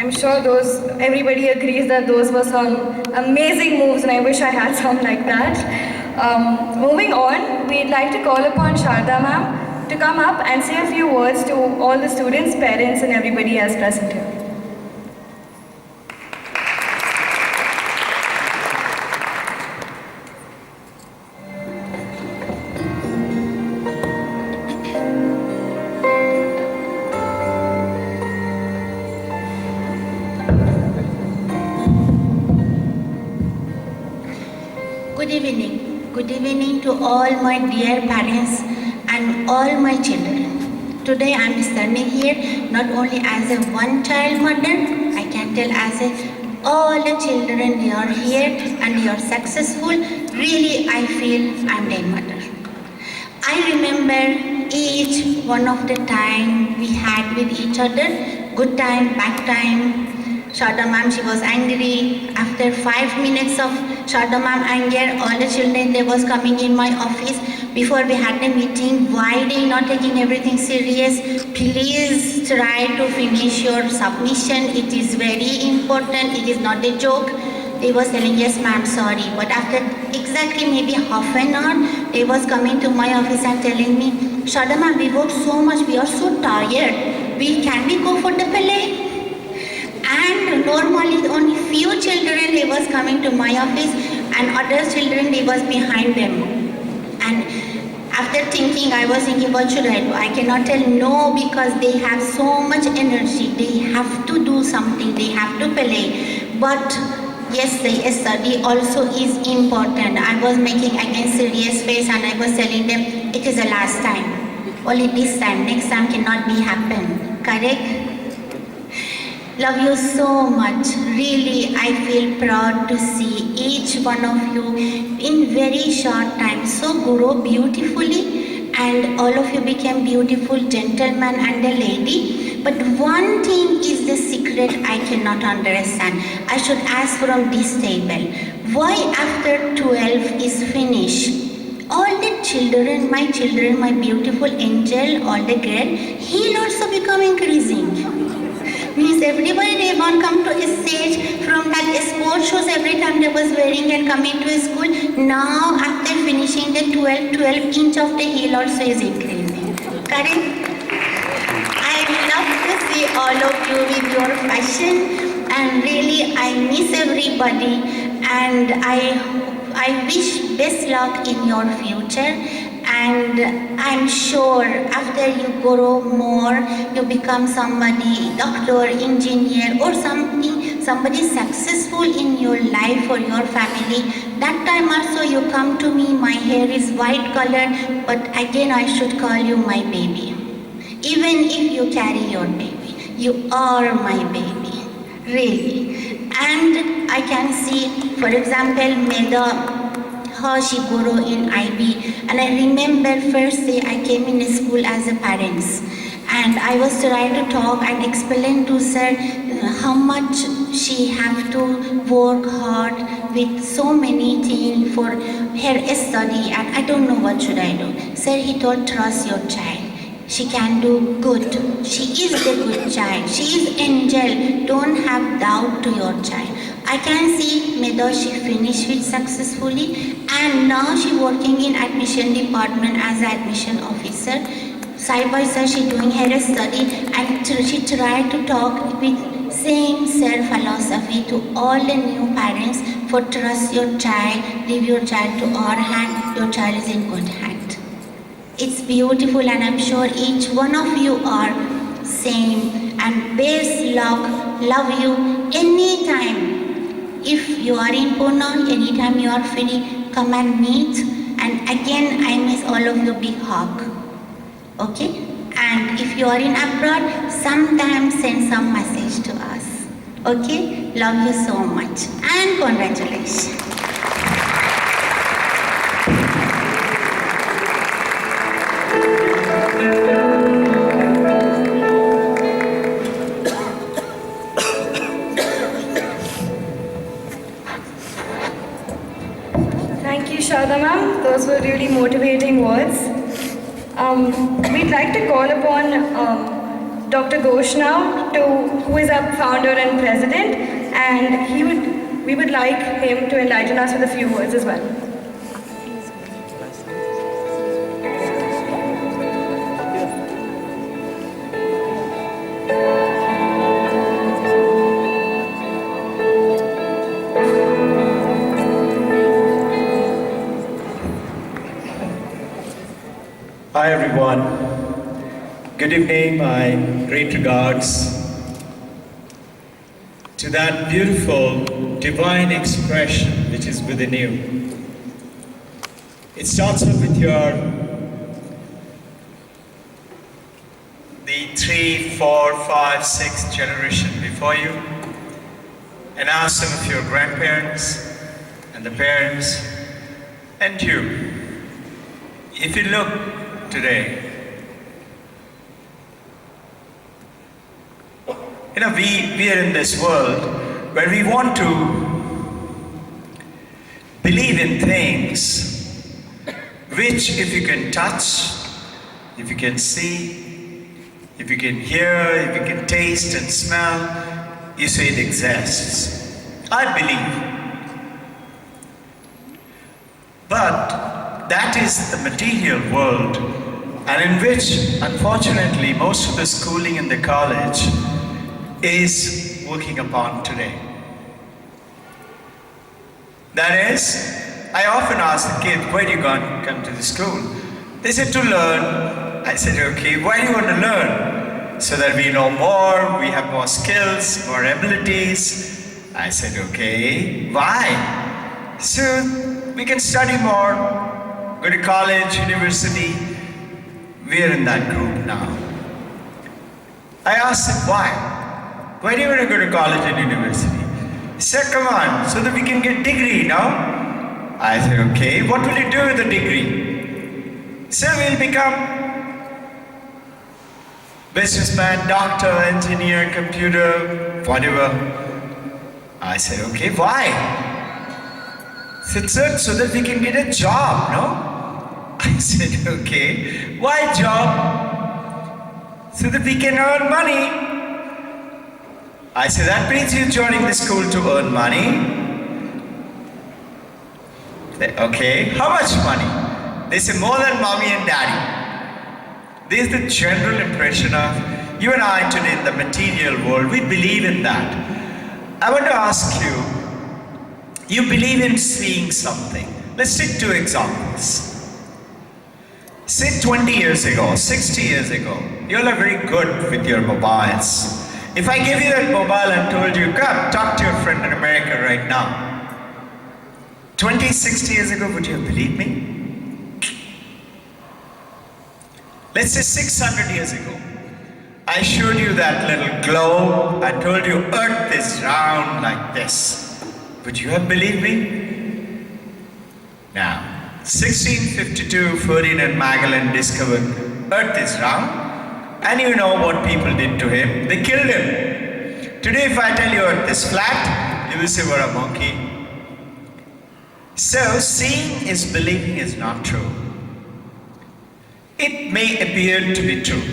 I'm sure everybody agrees that those were some amazing moves, and I wish I had some like that. Moving on, we'd like to call upon Sharda ma'am to come up and say a few words to all the students, parents, and everybody else present here. Good evening. Good evening to all my dear parents and all my children. Today I am standing here not only as a one-child mother, I can tell as all the children you are here and you are successful. Really, I feel I am their mother. I remember each one of the time we had with each other, good time, bad time. Sharda ma'am, she was angry. After 5 minutes of Sharda ma'am anger, all the children, they was coming in my office before we had the meeting. Why they not taking everything serious? Please try to finish your submission. It is very important. It is not a joke. They was telling, yes ma'am, sorry. But after exactly maybe half an hour, they was coming to my office and telling me, Sharda ma'am, we worked so much. We are so tired. Can we go for the play? And normally only few children they was coming to my office and other children they was behind them. And after thinking, I was thinking, what should I do? I cannot tell no because they have so much energy. They have to do something. They have to play. But yes, the study also is important. I was making again serious face and I was telling them, it is the last time. Only this time. Next time cannot be happen. Correct? Love you so much. Really, I feel proud to see each one of you in very short time so grow beautifully and all of you became beautiful gentlemen and a lady. But one thing is the secret I cannot understand. I should ask from this table. Why after 12 is finished, all the children, my beautiful angel, all the girl, he'll also become increasing. Means everybody they want come to a stage from that sports shows every time they was wearing and coming to a school. Now after finishing the 12 inch of the heel also is increasing. Correct? I love to see all of you with your fashion and really I miss everybody and I wish best luck in your future. And I'm sure after you grow more, you become somebody, doctor, engineer or somebody successful in your life or your family. That time also you come to me, my hair is white color, but again I should call you my baby. Even if you carry your baby, you are my baby, really. And I can see, for example, how she grew in IB. And I remember first day I came in school as a parents. And I was trying to talk and explain to sir how much she have to work hard with so many things for her study. And I don't know what should I do. Sir, he told, trust your child. She can do good. She is the good child. She is angel. Don't have doubt to your child. I can see Meadow she finished with successfully and now she working in admission department as an admission officer. Side by side she doing her study and she tried to talk with same sir philosophy to all the new parents for trust your child, leave your child to our hand, your child is in good hand. It's beautiful and I'm sure each one of you are same and best luck, love you anytime. If you are in Pune, anytime you are free, come and meet. And again, I miss all of you, big hug. Okay? And if you are in abroad, sometimes send some message to us. Okay? Love you so much. And congratulations. Thank you, Sharda ma'am. Those were really motivating words. We'd like to call upon Dr. Ghosh now, who is our founder and president, and we would like him to enlighten us with a few words as well. Hi everyone. Good evening, my great regards to that beautiful divine expression which is within you. It starts off with the 3, 4, 5, 6 generation before you, and now some of your grandparents and the parents and you. If you look today, we are in this world where we want to believe in things which, if you can touch, if you can see, if you can hear, if you can taste and smell, you say it exists. I believe. But that is the material world, and in which, unfortunately, most of the schooling in the college is working upon today. That is, I often ask the kids, why do you come to the school? They said, to learn. I said, okay, why do you want to learn? So that we know more, we have more skills, more abilities. I said, okay, why? So we can study more, go to college, university. We are in that group now. I asked them, why? Why do you want to go to college and university? He said, come on, so that we can get degree, no? I said, okay, what will you do with the degree? He said, we'll become businessman, doctor, engineer, computer, whatever. I said, okay, why? He said, so that we can get a job, no? I said, okay, why job? So that we can earn money. I said, that means you're joining the school to earn money? Okay, how much money? They say, more than mommy and daddy. This is the general impression of you and I today in the material world. We believe in that. I want to ask you, you believe in seeing something. Let's take 2 examples. Say 20 years ago, 60 years ago, you all are very good with your mobiles. If I give you that mobile and told you, come, talk to your friend in America right now. 20, 60 years ago, would you have believed me? Let's say 600 years ago. I showed you that little globe. I told you Earth is round like this. Would you have believed me? Now, 1652, Ferdinand Magellan discovered Earth is round. And you know what people did to him? They killed him. Today if I tell you Earth is flat, you will say we're a monkey. So seeing is believing is not true. It may appear to be true.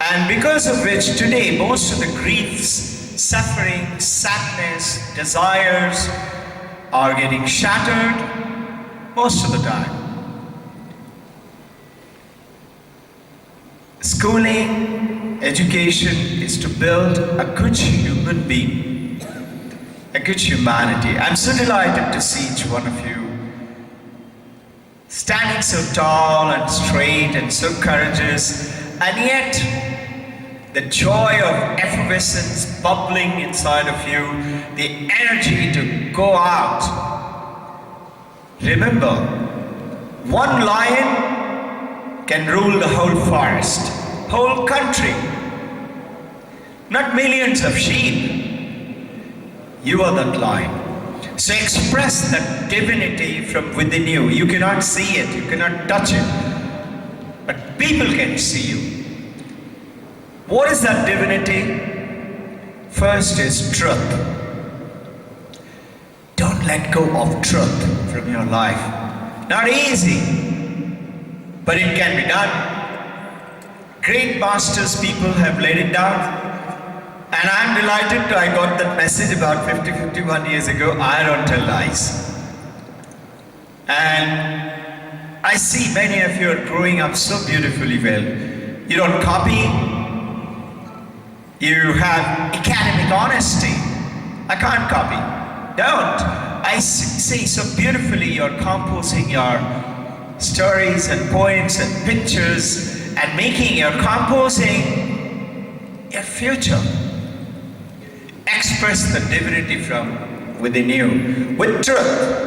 And because of which today most of the griefs, suffering, sadness, desires are getting shattered most of the time. Schooling, education is to build a good human being, a good humanity. I'm so delighted to see each one of you standing so tall and straight and so courageous, and yet the joy of effervescence bubbling inside of you, the energy to go out. Remember, one lion can rule the whole forest, whole country, not millions of sheep. You are that lion. So express that divinity from within you. You cannot see it, you cannot touch it, but people can see you. What is that divinity? First is truth. Don't let go of truth from your life. Not easy, but it can be done. great masters people have laid it down. And I'm delighted I got that message about 51 years ago. I don't tell lies. And I see many of you are growing up so beautifully well. You don't copy. You have academic honesty. I can't copy. Don't. I see so beautifully you're composing your stories and poems and pictures and making your composing your future. Express the divinity from within you with truth.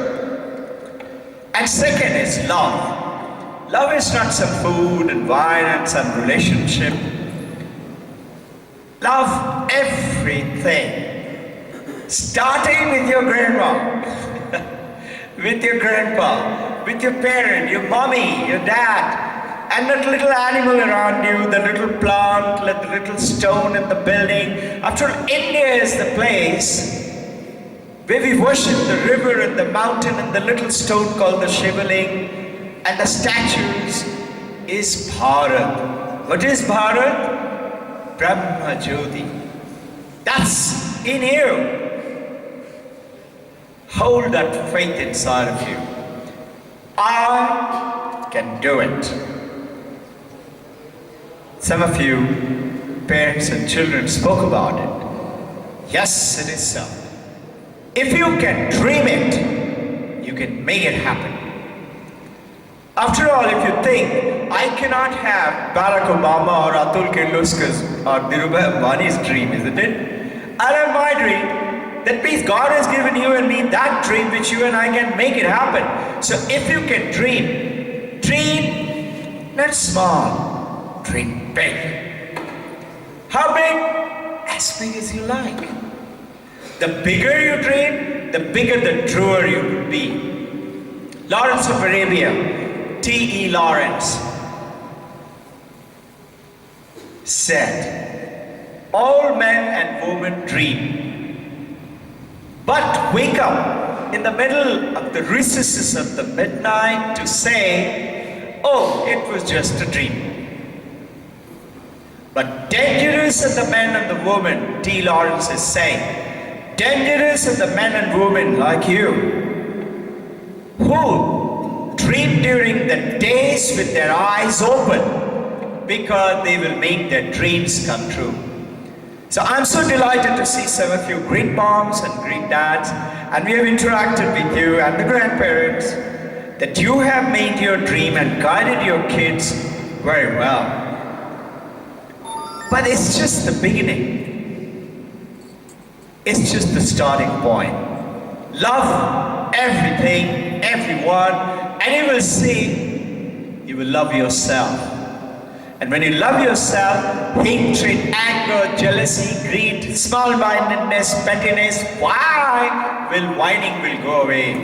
And second is love. Love is not some food and wine and some relationship. Love everything. Starting with your grandma, with your grandpa, with your parent, your mommy, your dad, and that little animal around you, the little plant, the little stone in the building. After all, India is the place where we worship the river and the mountain and the little stone called the Shivaling, and the statues is Bharat. What is Bharat? Brahma Jyoti. That's in you. Hold that faith inside of you. I can do it. Some of you, parents and children, spoke about it. Yes, it is so. If you can dream it, you can make it happen. After all, if you think, I cannot have Barack Obama or Atul Kirloskar or Dhirubhai Ambani's dream, isn't it? I have my dream. That means God has given you and me that dream which you and I can make it happen. So if you can dream, dream not small, dream big. How big? As big as you like. The bigger you dream, the bigger the truer you will be. Lawrence of Arabia, T.E. Lawrence, said, all men and women dream. But wake up in the middle of the recesses of the midnight to say, oh, it was just a dream. But dangerous are the men and the women, T. Lawrence is saying, dangerous are the men and women like you, who dream during the days with their eyes open, because they will make their dreams come true. So I'm so delighted to see some of you great moms and great dads, and we have interacted with you and the grandparents, that you have made your dream and guided your kids very well. But it's just the beginning. It's just the starting point. Love everything, everyone, and you will see, you will love yourself. And when you love yourself, hatred, anger, jealousy, greed, small-mindedness, pettiness, whining will go away.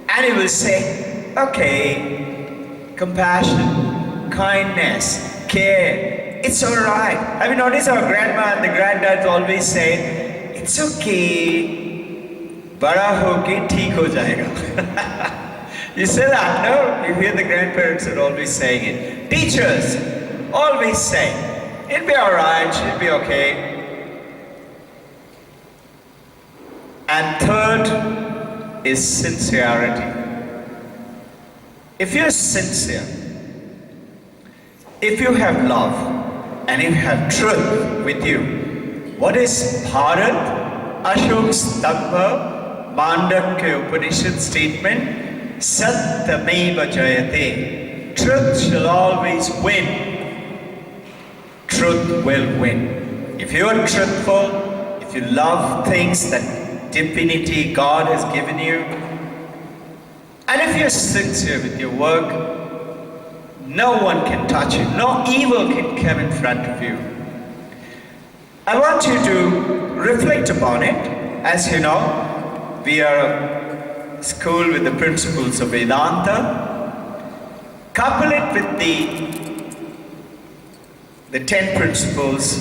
And you will say, okay, compassion, kindness, care, it's all right. Have you noticed our grandma and the granddads always say, it's okay, bada hoke theek ho jayega. You say that, no? You hear the grandparents are always saying it. Teachers always say, it'll be alright, she'll be okay. And third is sincerity. If you're sincere, if you have love, and if you have truth with you, what is Bharat? Ashok Stambha Mandakya Upanishad statement, Satyameva Jayate. Truth shall always win. Truth will win. If you are truthful, if you love things that divinity God has given you, and if you're sincere with your work, no one can touch you. No evil can come in front of you. I want you to reflect upon it. As you know, we are school with the principles of Vedanta. Couple it with the 10 principles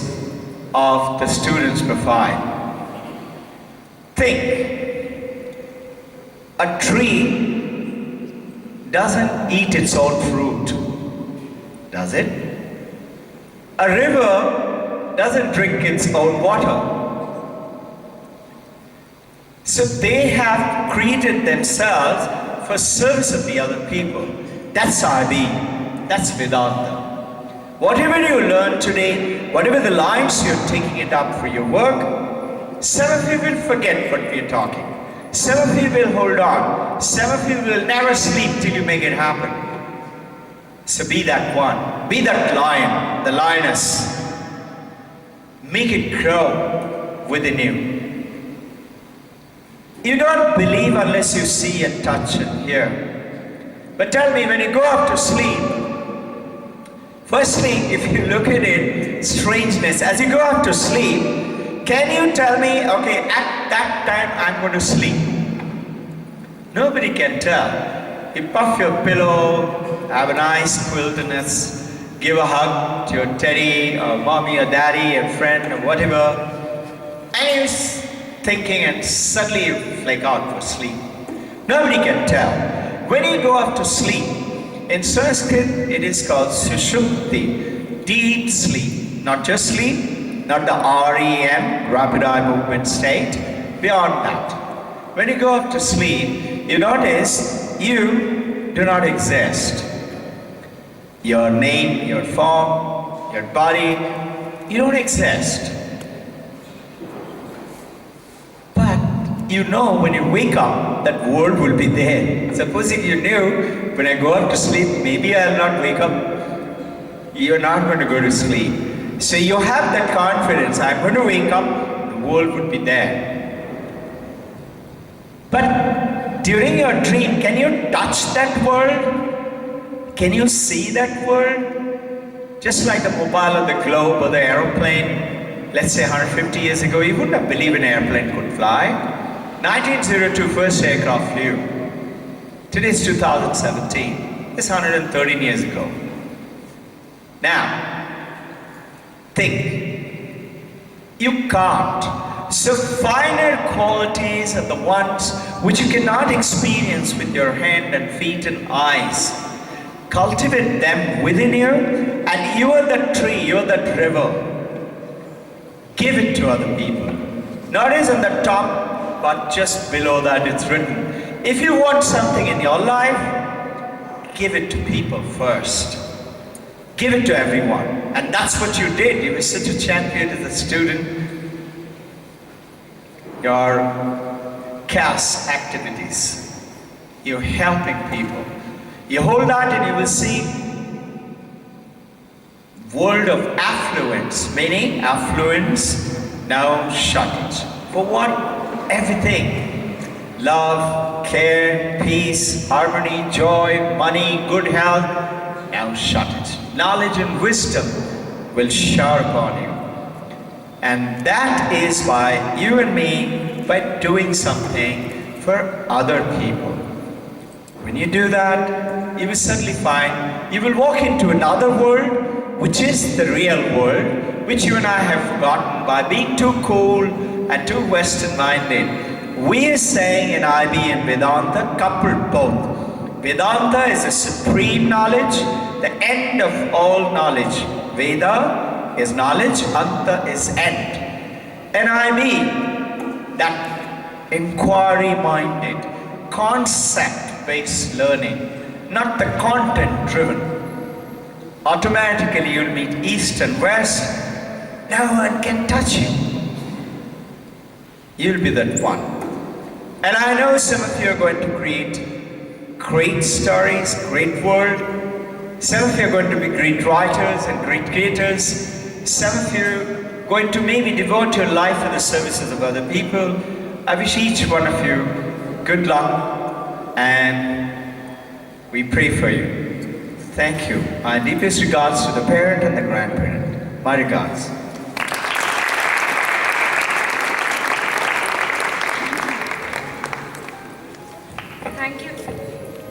of the students' profile. Think. A tree doesn't eat its own fruit, does it? A river doesn't drink its own water. So they have created themselves for service of the other people. That's IB. That's Vedanta. Whatever you learn today, whatever the lines you're taking it up for your work, some of you will forget what we're talking. Some of you will hold on. Some of you will never sleep till you make it happen. So be that one. Be that lion, the lioness. Make it grow within you. You don't believe unless you see and touch and hear. But tell me, when you go off to sleep, firstly, if you look at it, strangeness, as you go off to sleep, can you tell me, okay, at that time I'm going to sleep? Nobody can tell. You puff your pillow, have a nice quiltiness, give a hug to your teddy or mommy or daddy or friend or whatever, and you're thinking and suddenly you flake out for sleep. Nobody can tell. When you go off to sleep, in Sanskrit it is called sushupti, deep sleep. Not just sleep, not the REM, rapid eye movement state, beyond that. When you go off to sleep, you notice you do not exist. Your name, your form, your body, you don't exist. You know when you wake up, that world will be there. Supposing you knew, when I go up to sleep, maybe I'll not wake up. You're not going to go to sleep. So you have that confidence, I'm going to wake up, the world would be there. But during your dream, can you touch that world? Can you see that world? Just like the mobile or the globe or the aeroplane, let's say 150 years ago, you wouldn't have believed an airplane could fly. 1902, first aircraft flew. Today is 2017. It's 113 years ago. Now, think. You can't. So finer qualities are the ones which you cannot experience with your hand and feet and eyes. Cultivate them within you, and you are that tree, you are that river. Give it to other people. Not as on the top, but just below that it's written, if you want something in your life, give it to people first. Give it to everyone. And that's what you did. You were such a champion as a student. Your CAS activities, you're helping people. You hold that and you will see world of affluence, meaning affluence, now shut it. For what? Everything. Love, care, peace, harmony, joy, money, good health, now shut it. Knowledge and wisdom will shower upon you. And that is by you and me, by doing something for other people. When you do that, you will suddenly find you will walk into another world, which is the real world, which you and I have forgotten by being too cool and too Western minded. We are saying in IB and Vedanta, coupled both. Vedanta is a supreme knowledge, the end of all knowledge. Veda is knowledge, Anta is end. And IB, that inquiry minded, concept based learning, not the content driven. Automatically you'll meet East and West, no one can touch you. You'll be that one. And I know some of you are going to create great stories, great world. Some of you are going to be great writers and great creators. Some of you are going to maybe devote your life to the services of other people. I wish each one of you good luck, and we pray for you. Thank you. My deepest regards to the parent and the grandparent. My regards.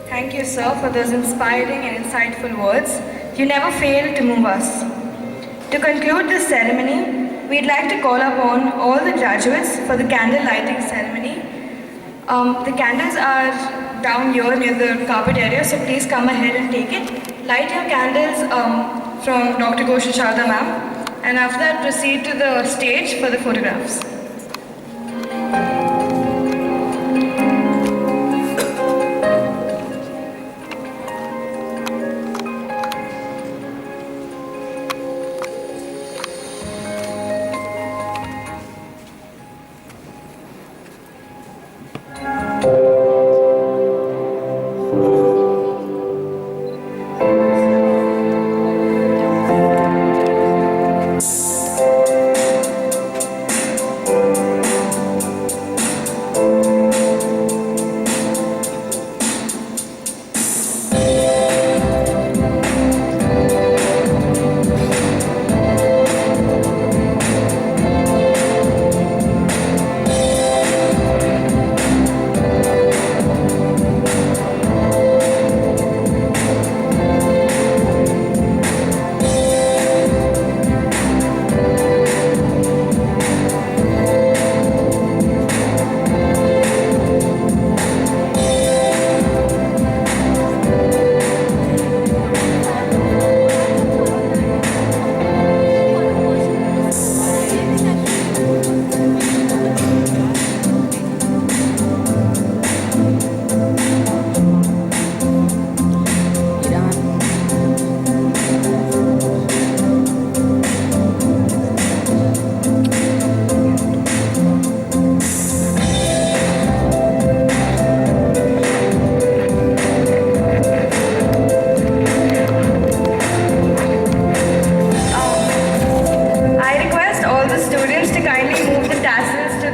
Thank you, sir, for those inspiring and insightful words. You never fail to move us. To conclude this ceremony, we'd like to call upon all the graduates for the candle lighting ceremony. The candles are down here near the carpet area, so please come ahead and take it. Light your candles from Dr. Ghosh and Sharda ma'am, and after that proceed to the stage for the photographs.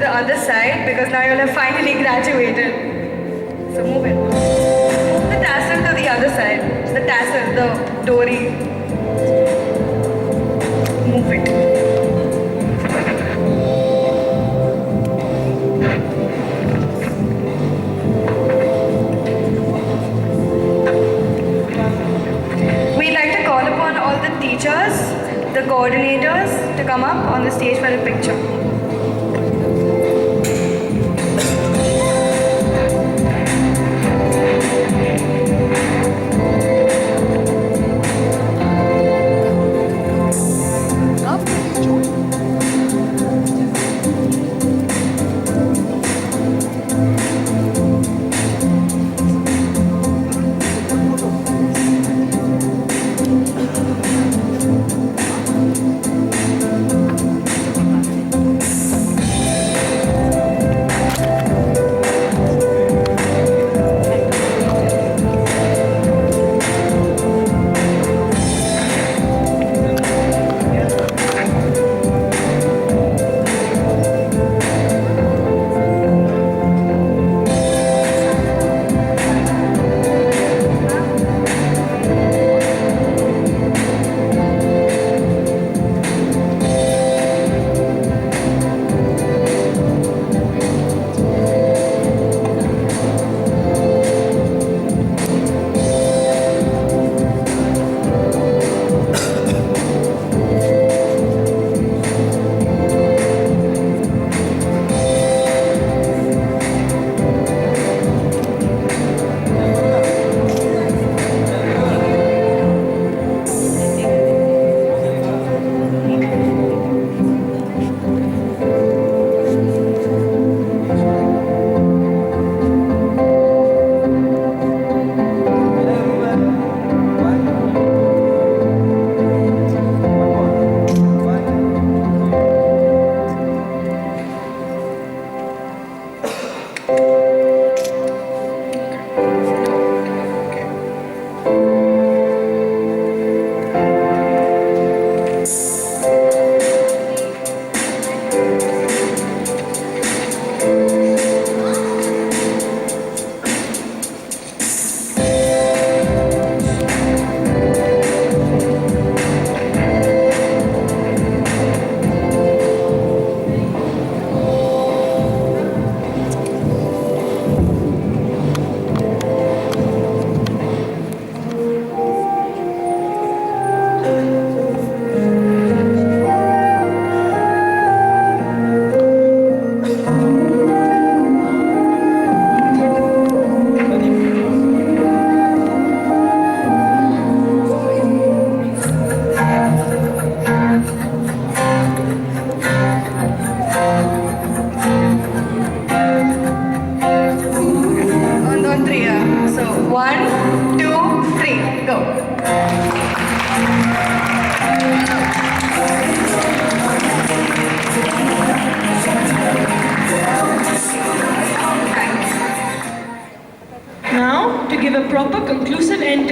Other side, because now you'll have finally graduated. So move it. Move the tassel to the other side. The tassel, the dory. Move it. We'd like to call upon all the teachers, the coordinators to come up on the stage for a picture.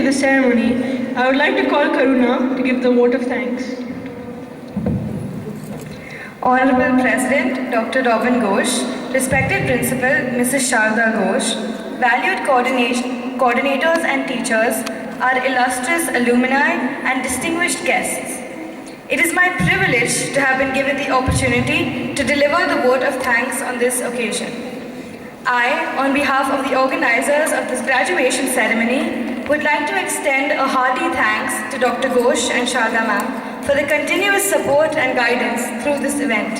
the ceremony, I would like to call Karuna to give the vote of thanks. Honorable President Dr. Robin Ghosh, respected Principal Mrs. Sharda Ghosh, valued coordinators and teachers, our illustrious alumni and distinguished guests. It is my privilege to have been given the opportunity to deliver the vote of thanks on this occasion. I, on behalf of the organizers of this graduation ceremony, would like to extend a hearty thanks to Dr. Ghosh and Sharda ma'am for the continuous support and guidance through this event.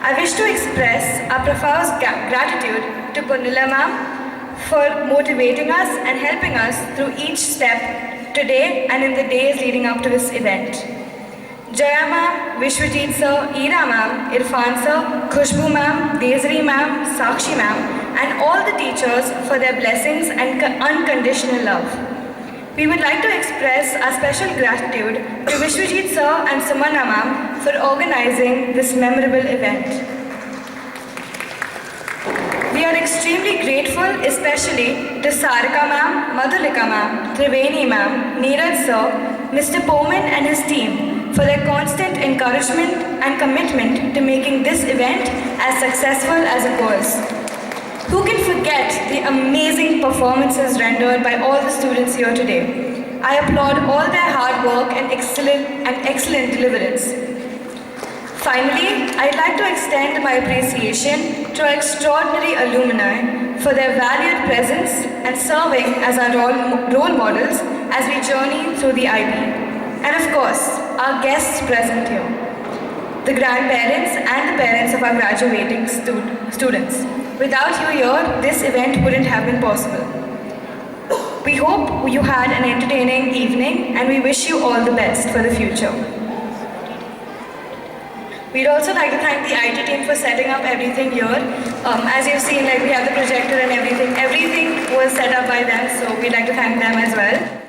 I wish to express our profound gratitude to Purnila ma'am for motivating us and helping us through each step today and in the days leading up to this event. Jaya ma'am, Vishwajit sir, Ira ma'am, Irfan sir, Khushbu ma'am, Desri ma'am, Sakshi ma'am, and all the teachers for their blessings and unconditional love. We would like to express our special gratitude to Vishwajit sir and Sumana ma'am for organizing this memorable event. We are extremely grateful especially to Sarika ma'am, Madhulika ma'am, Triveni ma'am, Neeraj sir, Mr. Poman and his team for their constant encouragement and commitment to making this event as successful as it was. Who can forget the amazing performances rendered by all the students here today? I applaud all their hard work and excellent deliverance. Finally, I'd like to extend my appreciation to our extraordinary alumni for their valued presence and serving as our role models as we journey through the IB. And of course, our guests present here, the grandparents and the parents of our graduating students. Without you here, this event wouldn't have been possible. We hope you had an entertaining evening and we wish you all the best for the future. We'd also like to thank the IT team for setting up everything here. As you've seen, we have the projector and everything. Everything was set up by them, so we'd like to thank them as well.